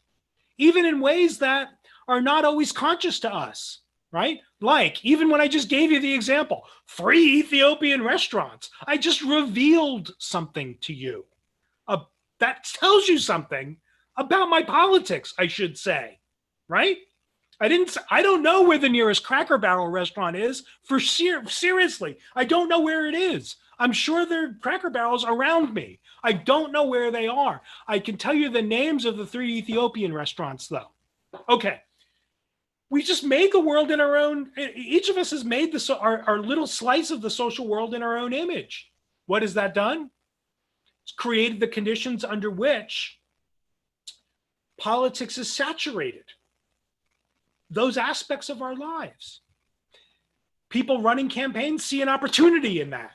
even in ways that are not always conscious to us, right? Like, even when I just gave you the example, 3 Ethiopian restaurants, I just revealed something to you. That tells you something about my politics, I should say, right? I don't know where the nearest Cracker Barrel restaurant is. Seriously, I don't know where it is. I'm sure there are Cracker Barrels around me. I don't know where they are. I can tell you the names of the 3 Ethiopian restaurants, though. Okay. We just made the world in our own, each of us has made our little slice of the social world in our own image. What has that done? It's created the conditions under which politics is saturated. Those aspects of our lives. People running campaigns see an opportunity in that.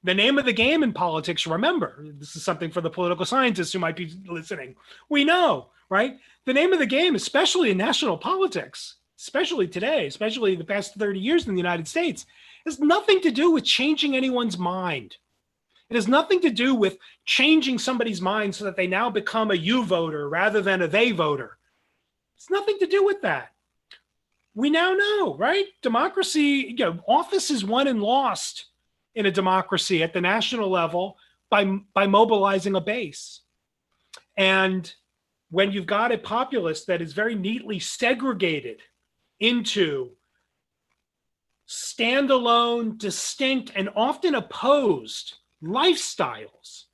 The name of the game in politics, remember, this is something for the political scientists who might be listening. We know, right? The name of the game, especially in national politics, especially today, especially the past 30 years in the United States, has nothing to do with changing anyone's mind. It has nothing to do with changing somebody's mind so that they now become a you voter rather than a they voter. It's nothing to do with that. We now know, right? Democracy, office is won and lost in a democracy at the national level by mobilizing a base. And when you've got a populace that is very neatly segregated into standalone, distinct, and often opposed lifestyles,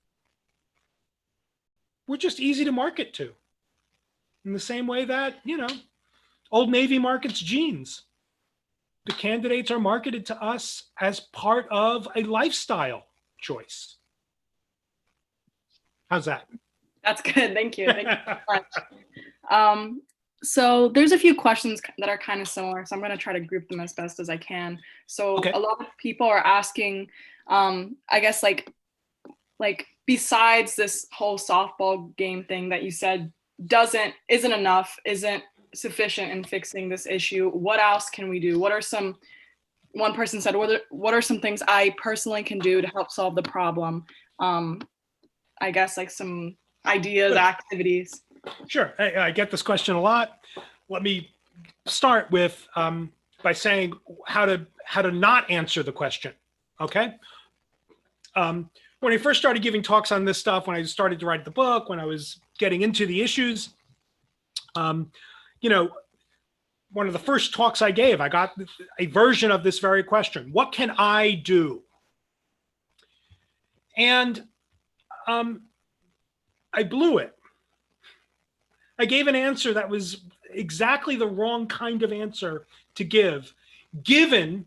we're just easy to market to. In the same way that, Old Navy markets jeans. The candidates are marketed to us as part of a lifestyle choice. How's that? That's good. Thank you. Thank you so much. So there's a few questions that are kind of similar, so I'm going to try to group them as best as I can. So okay. A lot of people are asking, I guess, like besides this whole softball game thing that you said isn't enough, isn't sufficient in fixing this issue, what else can we do? One person said, what are some things I personally can do to help solve the problem? I guess like some ideas, activities. Sure, I get this question a lot. Let me start with by saying how to not answer the question, okay? When I first started giving talks on this stuff, when I started to write the book, when I was getting into the issues, one of the first talks I gave, I got a version of this very question. What can I do? And I blew it. I gave an answer that was exactly the wrong kind of answer to give, given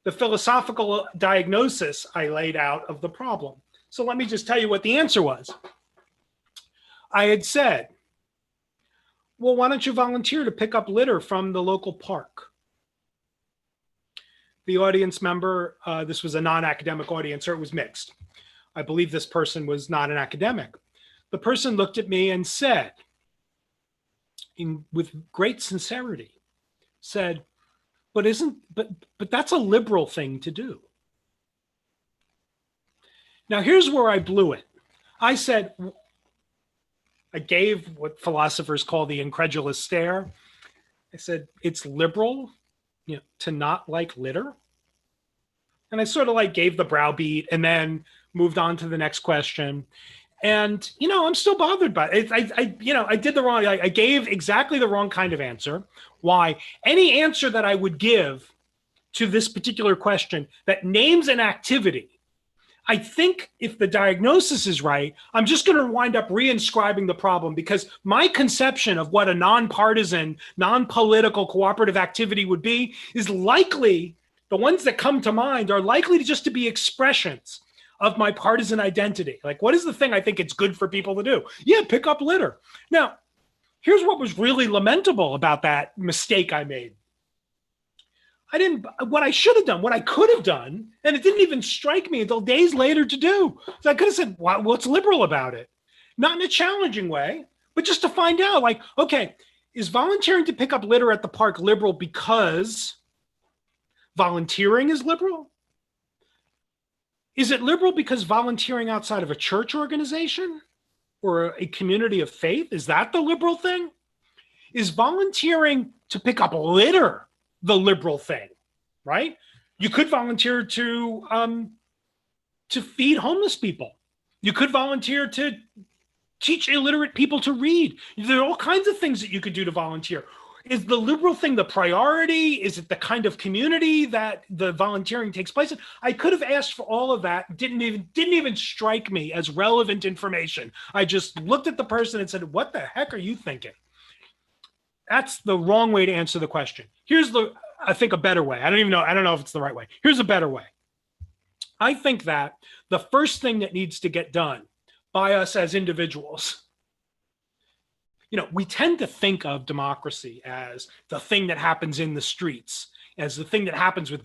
the philosophical diagnosis I laid out of the problem. So let me just tell you what the answer was. I had said, well, why don't you volunteer to pick up litter from the local park? The audience member, this was a non-academic audience, or it was mixed. I believe this person was not an academic. The person looked at me and said, with great sincerity, said, but that's a liberal thing to do. Now, here's where I blew it. I said, I gave what philosophers call the incredulous stare. I said, it's liberal, to not like litter. And I sort of like gave the browbeat and then moved on to the next question. And, I'm still bothered by it. I did the wrong, I gave exactly the wrong kind of answer. Why? Any answer that I would give to this particular question that names an activity, I think if the diagnosis is right, I'm just going to wind up reinscribing the problem, because my conception of what a nonpartisan, non-political cooperative activity would be is likely, the ones that come to mind are likely to just to be expressions of my partisan identity. Like, what is the thing I think it's good for people to do? Yeah, pick up litter. Now, here's what was really lamentable about that mistake I made. What I should have done, what I could have done, and it didn't even strike me until days later to do. So I could have said, what's liberal about it? Not in a challenging way, but just to find out, like, okay, is volunteering to pick up litter at the park liberal because volunteering is liberal? Is it liberal because volunteering outside of a church organization or a community of faith, is that the liberal thing? Is volunteering to pick up litter the liberal thing, right? You could volunteer to feed homeless people. You could volunteer to teach illiterate people to read. There are all kinds of things that you could do to volunteer. Is the liberal thing the priority? Is it the kind of community that the volunteering takes place in? I could have asked for all of that. Didn't even strike me as relevant information. I just looked at the person and said, what the heck are you thinking? That's the wrong way to answer the question. Here's I think a better way. I don't know if it's the right way. Here's a better way. I think that the first thing that needs to get done by us as individuals, we tend to think of democracy as the thing that happens in the streets, as the thing that happens with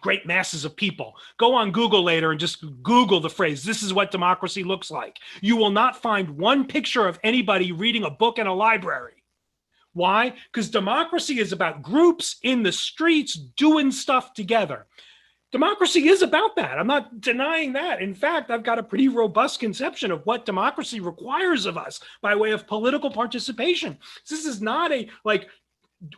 great masses of people. Go on Google later and just Google the phrase, this is what democracy looks like. You will not find one picture of anybody reading a book in a library. Why? Because democracy is about groups in the streets doing stuff together. Democracy is about that. I'm not denying that. In fact, I've got a pretty robust conception of what democracy requires of us by way of political participation. This is not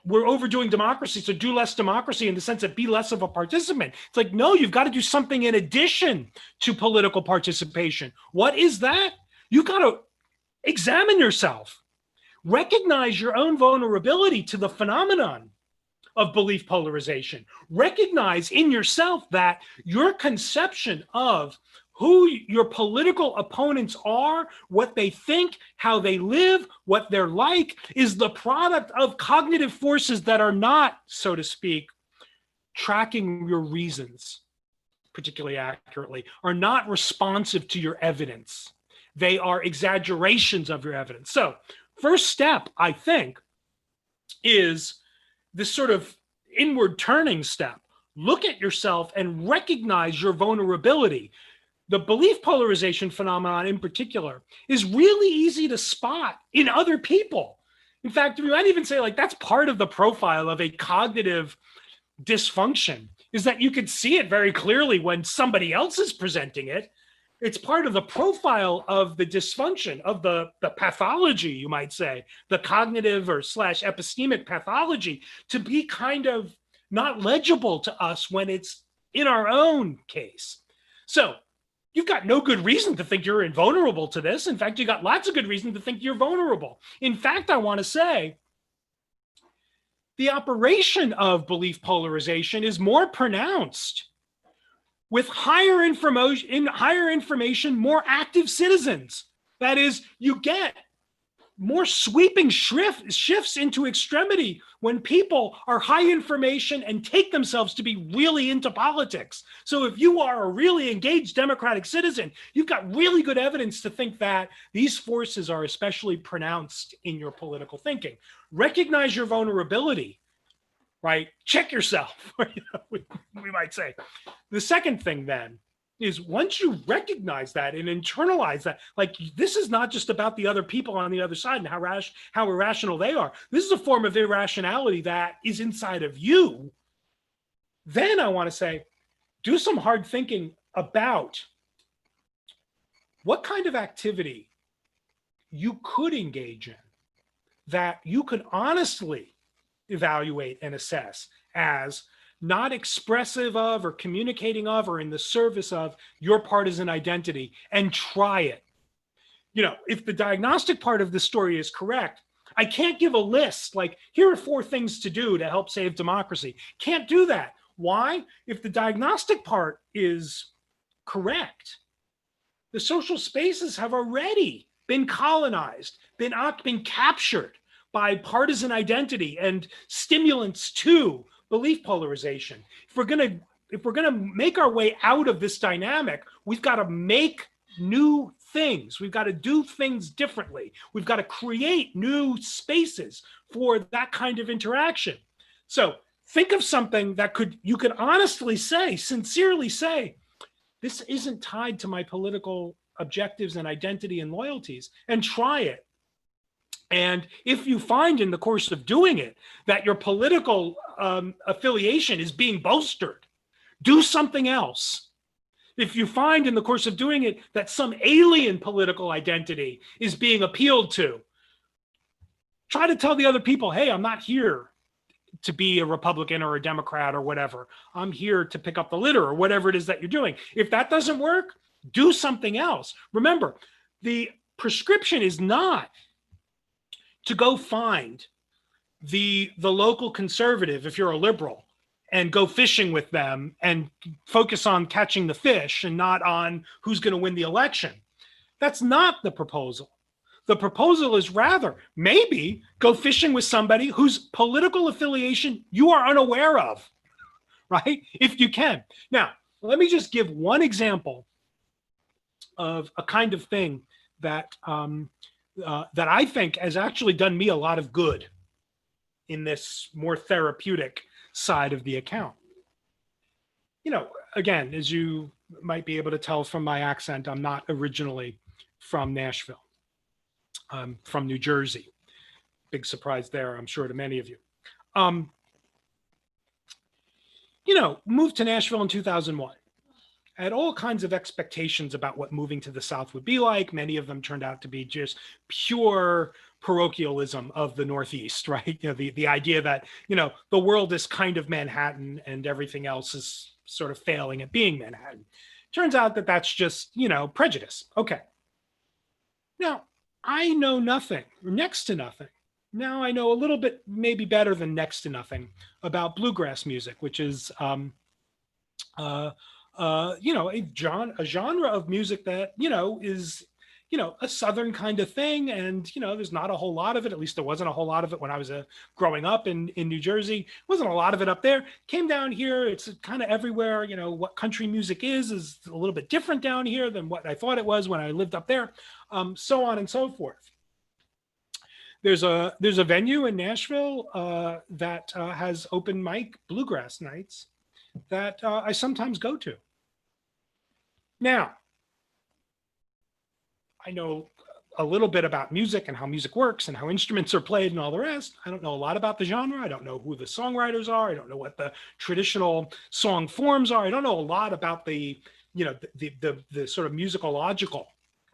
we're overdoing democracy, so do less democracy in the sense that be less of a participant. It's like, no, you've got to do something in addition to political participation. What is that? You've got to examine yourself. Recognize your own vulnerability to the phenomenon of belief polarization. Recognize in yourself that your conception of who your political opponents are, what they think, how they live, what they're like, is the product of cognitive forces that are not, so to speak, tracking your reasons particularly accurately, are not responsive to your evidence. They are exaggerations of your evidence. So, first step, I think, is this sort of inward turning step. Look at yourself and recognize your vulnerability. The belief polarization phenomenon in particular is really easy to spot in other people. In fact, we might even say that's part of the profile of a cognitive dysfunction, is that you can see it very clearly when somebody else is presenting it. It's part of the profile of the dysfunction, of the pathology, you might say, the cognitive or / epistemic pathology, to be kind of not legible to us when it's in our own case. So you've got no good reason to think you're invulnerable to this. In fact, you got lots of good reason to think you're vulnerable. In fact, I want to say the operation of belief polarization is more pronounced with higher information, more active citizens. That is, you get more sweeping shifts into extremity when people are high information and take themselves to be really into politics. So if you are a really engaged democratic citizen, you've got really good evidence to think that these forces are especially pronounced in your political thinking. Recognize your vulnerability, right? Check yourself, we might say. The second thing then is once you recognize that and internalize that, like, this is not just about the other people on the other side and how irrational they are. This is a form of irrationality that is inside of you. Then I want to say, do some hard thinking about what kind of activity you could engage in that you could honestly evaluate and assess as not expressive of or communicating of or in the service of your partisan identity, and try it. If the diagnostic part of the story is correct, I can't give a list like, here are 4 things to do to help save democracy. Can't do that. Why? If the diagnostic part is correct, the social spaces have already been colonized, been captured by partisan identity and stimulants to belief polarization. If we're gonna make our way out of this dynamic, we've got to make new things. We've got to do things differently. We've got to create new spaces for that kind of interaction. So think of something that you could honestly say, sincerely say, this isn't tied to my political objectives and identity and loyalties, and try it. And if you find in the course of doing it that your political affiliation is being bolstered, do something else. If you find in the course of doing it that some alien political identity is being appealed to, try to tell the other people, hey, I'm not here to be a Republican or a Democrat or whatever. I'm here to pick up the litter or whatever it is that you're doing. If that doesn't work, do something else. Remember, the prescription is not to go find the local conservative, if you're a liberal, and go fishing with them and focus on catching the fish and not on who's going to win the election. That's not the proposal. The proposal is rather maybe go fishing with somebody whose political affiliation you are unaware of, right? If you can. Now, let me just give one example of a kind of thing that that I think has actually done me a lot of good in this more therapeutic side of the account. Again, as you might be able to tell from my accent, I'm not originally from Nashville. I'm from New Jersey. Big surprise there, I'm sure, to many of you. Moved to Nashville in 2001. I had all kinds of expectations about what moving to the South would be like. Many of them turned out to be just pure parochialism of the Northeast, right? The idea that, the world is kind of Manhattan and everything else is sort of failing at being Manhattan. Turns out that that's just, prejudice. Okay. Now, I know nothing, or next to nothing. Now I know a little bit, maybe better than next to nothing, about bluegrass music, which is a genre of music that is a Southern kind of thing, and there's not a whole lot of it. At least there wasn't a whole lot of it when I was growing up in New Jersey. Wasn't a lot of it up there. Came down here, it's kind of everywhere. What country music is a little bit different down here than what I thought it was when I lived up there. So on and so forth. There's a venue in Nashville that has open mic bluegrass nights that I sometimes go to. Now, I know a little bit about music and how music works and how instruments are played and all the rest. I don't know a lot about the genre. I don't know who the songwriters are. I don't know what the traditional song forms are. I don't know a lot about the sort of musicological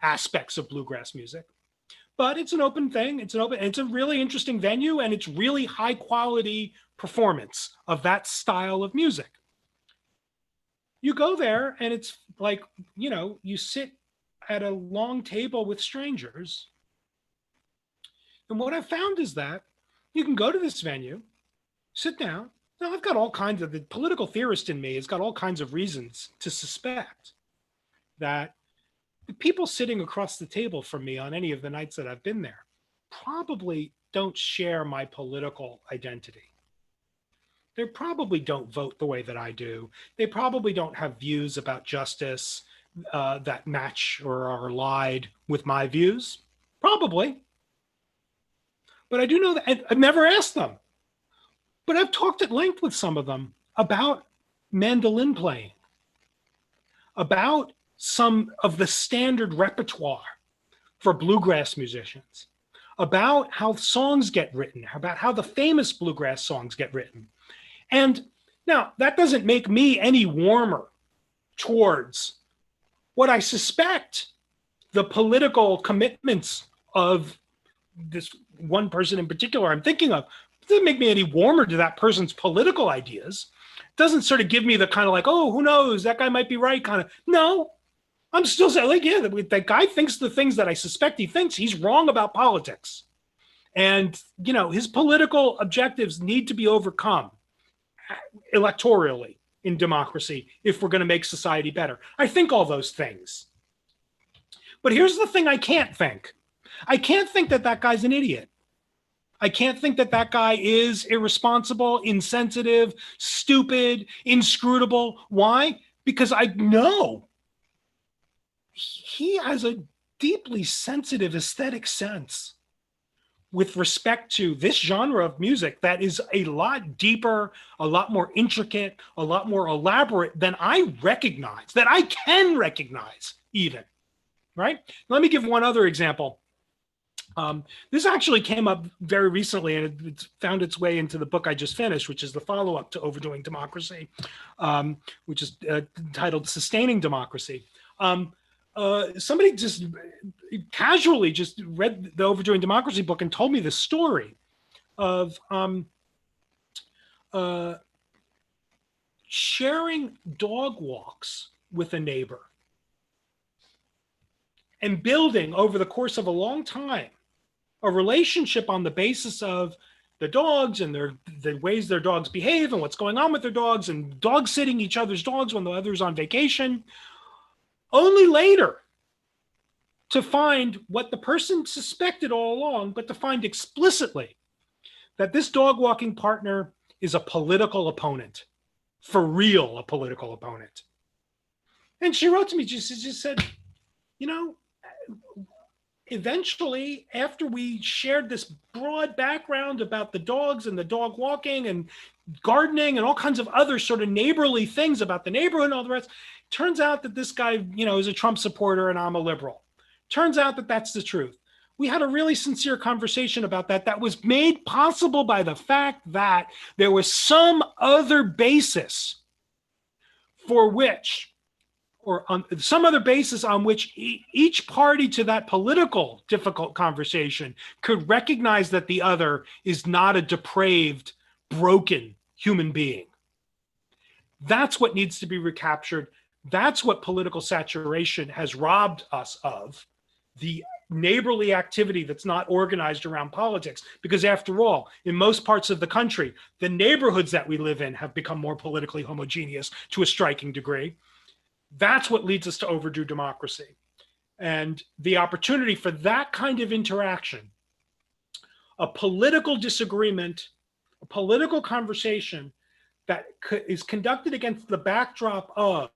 aspects of bluegrass music. But it's an open thing. It's a really interesting venue, and it's really high quality performance of that style of music. You go there and it's like, you sit at a long table with strangers. And what I've found is that you can go to this venue, sit down. Now, I've got all kinds of, the political theorist in me has got all kinds of reasons to suspect that the people sitting across the table from me on any of the nights that I've been there probably don't share my political identity. They probably don't vote the way that I do. They probably don't have views about justice that match or are allied with my views. Probably. But I do know that I've never asked them. But I've talked at length with some of them about mandolin playing, about some of the standard repertoire for bluegrass musicians, about how songs get written, about how the famous bluegrass songs get written. And now that doesn't make me any warmer towards what I suspect the political commitments of this one person in particular I'm thinking of. It doesn't make me any warmer to that person's political ideas. It doesn't sort of give me the kind of like, oh, who knows, that guy might be right kind of. No, I'm still saying, like, yeah, that guy thinks the things that I suspect he thinks. He's wrong about politics. And, you know, his political objectives need to be overcome electorally in democracy if we're going to make society better. I think all those things. But here's the thing I can't think. I can't think that that guy's an idiot. I can't think that that guy is irresponsible, insensitive, stupid, inscrutable. Why? Because I know he has a deeply sensitive aesthetic sense with respect to this genre of music that is a lot deeper, a lot more intricate, a lot more elaborate than I recognize, that I can recognize even, right? Let me give one other example. This actually came up very recently, and it's found its way into the book I just finished, which is the follow-up to Overdoing Democracy, which is titled Sustaining Democracy. Somebody just casually just read the Overdoing Democracy book and told me the story of sharing dog walks with a neighbor and building over the course of a long time a relationship on the basis of the dogs and the ways their dogs behave and what's going on with their dogs, and dog sitting each other's dogs when the other's on vacation, only later to find what the person suspected all along, but to find explicitly that this dog walking partner is a political opponent, for real, a political opponent. And she wrote to me, she just said, you know, eventually, after we shared this broad background about the dogs and the dog walking and gardening and all kinds of other sort of neighborly things about the neighborhood and all the rest, turns out that this guy, you know, is a Trump supporter and I'm a liberal. Turns out that that's the truth. We had a really sincere conversation about that that was made possible by the fact that there was some other basis for which, or on some other basis on which each party to that political difficult conversation could recognize that the other is not a depraved, broken human being. That's what needs to be recaptured. That's what political saturation has robbed us of, the neighborly activity that's not organized around politics. Because after all, in most parts of the country, the neighborhoods that we live in have become more politically homogeneous to a striking degree. That's what leads us to overdo democracy. And the opportunity for that kind of interaction, a political disagreement, a political conversation that is conducted against the backdrop of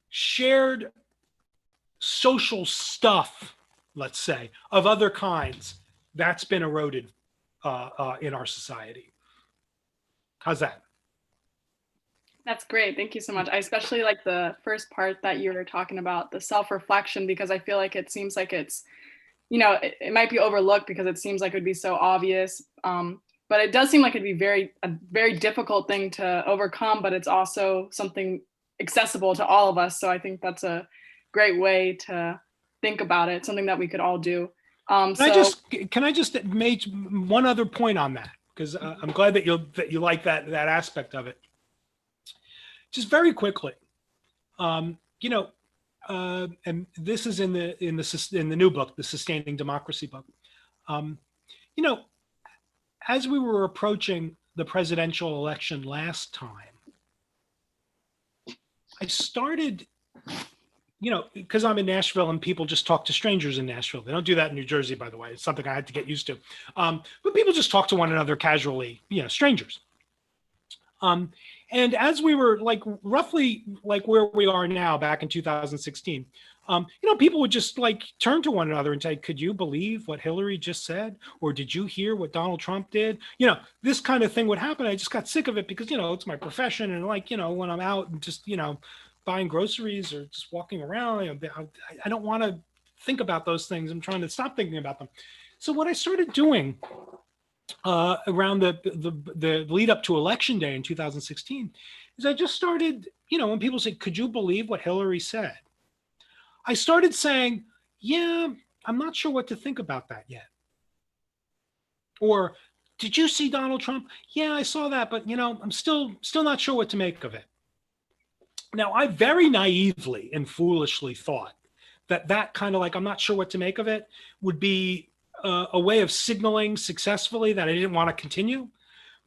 shared social stuff, let's say, of other kinds, that's been eroded in our society. How's that? That's great. Thank you so much. I especially like the first part that you were talking about, the self-reflection, because I feel like it seems like it's, you know, it might be overlooked because it seems like it would be so obvious. But it does seem like it'd be a very difficult thing to overcome, but it's also something accessible to all of us. So I think that's a great way to think about it, something that we could all do. Can I just make one other point on that? Because I'm glad that you like that aspect of it. Just very quickly, you know, and this is in the new book, the Sustaining Democracy book. You know, as we were approaching the presidential election last time, I started because I'm in Nashville and people just talk to strangers in Nashville. They don't do that in New Jersey, by the way. It's something I had to get used to. But people just talk to one another casually, strangers. And as we were like roughly like where we are now back in 2016, people would just like turn to one another and say, could you believe what Hillary just said? Or did you hear what Donald Trump did? This kind of thing would happen. I just got sick of it because, it's my profession. And like, when I'm out and just, buying groceries or just walking around, I don't want to think about those things. I'm trying to stop thinking about them. So what I started doing around the lead up to election day in 2016 is I just started, when people say, could you believe what Hillary said? I started saying, yeah, I'm not sure what to think about that yet. Or, did you see Donald Trump? Yeah, I saw that, but I'm still not sure what to make of it. Now, I very naively and foolishly thought that kind of like, I'm not sure what to make of it, would be a way of signaling successfully that I didn't want to continue.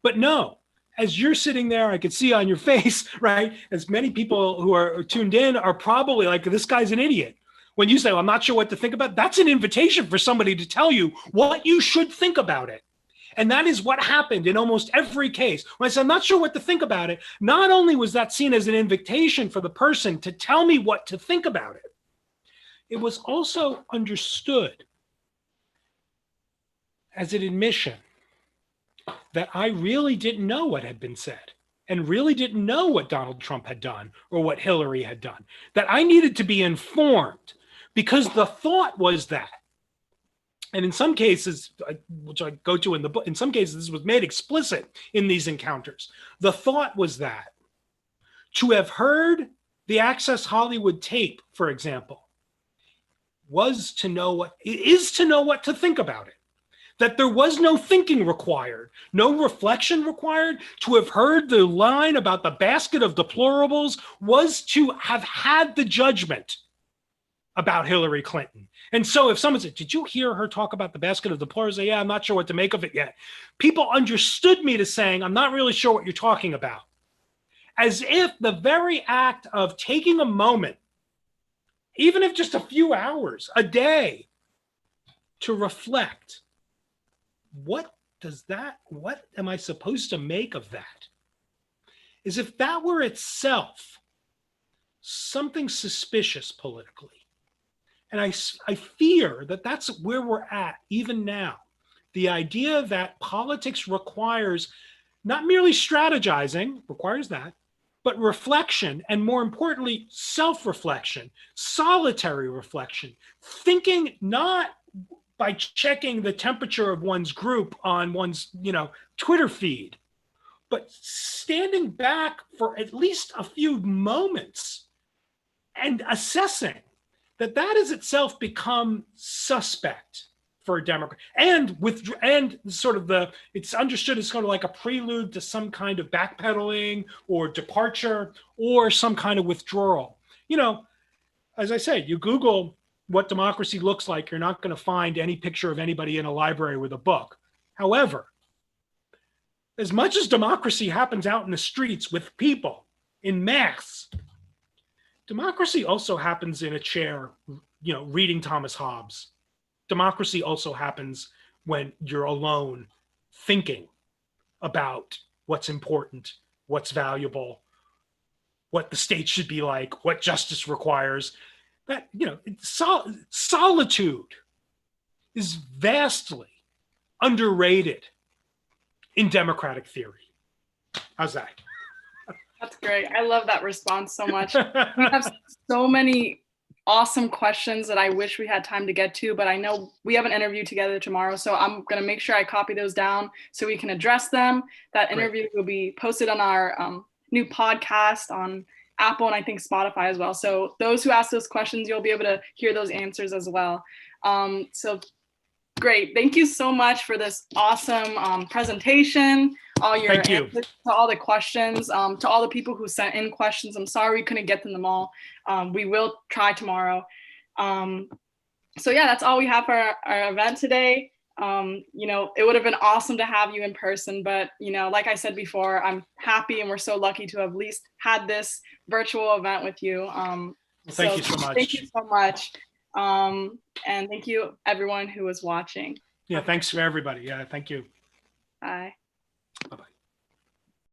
But no, as you're sitting there, I could see on your face, right? As many people who are tuned in are probably like, this guy's an idiot. When you say, well, I'm not sure what to think about, that's an invitation for somebody to tell you what you should think about it. And that is what happened in almost every case. When I said, I'm not sure what to think about it, not only was that seen as an invitation for the person to tell me what to think about it, it was also understood as an admission that I really didn't know what had been said and really didn't know what Donald Trump had done or what Hillary had done, that I needed to be informed because the thought was that. And in some cases, which I go to in the book, in some cases, this was made explicit in these encounters. The thought was that to have heard the Access Hollywood tape, for example, is to know what to think about it. That there was no thinking required, no reflection required. To have heard the line about the basket of deplorables was to have had the judgment about Hillary Clinton. And so if someone said, did you hear her talk about the basket of deplorables? Say, yeah, I'm not sure what to make of it yet. People understood me to saying, I'm not really sure what you're talking about. As if the very act of taking a moment, even if just a few hours, a day, to reflect, what am I supposed to make of that? As if that were itself something suspicious politically. And I fear that that's where we're at even now. The idea that politics requires not merely strategizing, requires that, but reflection, and more importantly, self-reflection, solitary reflection, thinking not by checking the temperature of one's group on one's, Twitter feed, but standing back for at least a few moments and assessing that is itself become suspect for a Democrat, and sort of it's understood as sort of like a prelude to some kind of backpedaling or departure or some kind of withdrawal. As I say, you Google what democracy looks like, you're not going to find any picture of anybody in a library with a book. However, as much as democracy happens out in the streets with people in mass, democracy also happens in a chair, reading Thomas Hobbes. Democracy also happens when you're alone thinking about what's important, what's valuable, what the state should be like, what justice requires. That, solitude is vastly underrated in democratic theory. How's that? That's great. I love that response so much. We have so many awesome questions that I wish we had time to get to, but I know we have an interview together tomorrow, so I'm going to make sure I copy those down so we can address them. That interview will be posted on our new podcast on Apple and I think Spotify as well. So those who ask those questions, you'll be able to hear those answers as well. So great. Thank you so much for this awesome presentation. All your answers to all the questions, to all the people who sent in questions. I'm sorry we couldn't get to them all. We will try tomorrow. So yeah, that's all we have for our event today. It would have been awesome to have you in person, but like I said before, I'm happy and we're so lucky to have at least had this virtual event with you. Well, thank you so much. Thank you so much. And thank you everyone who was watching. Yeah, thanks for everybody. Yeah, thank you. Bye.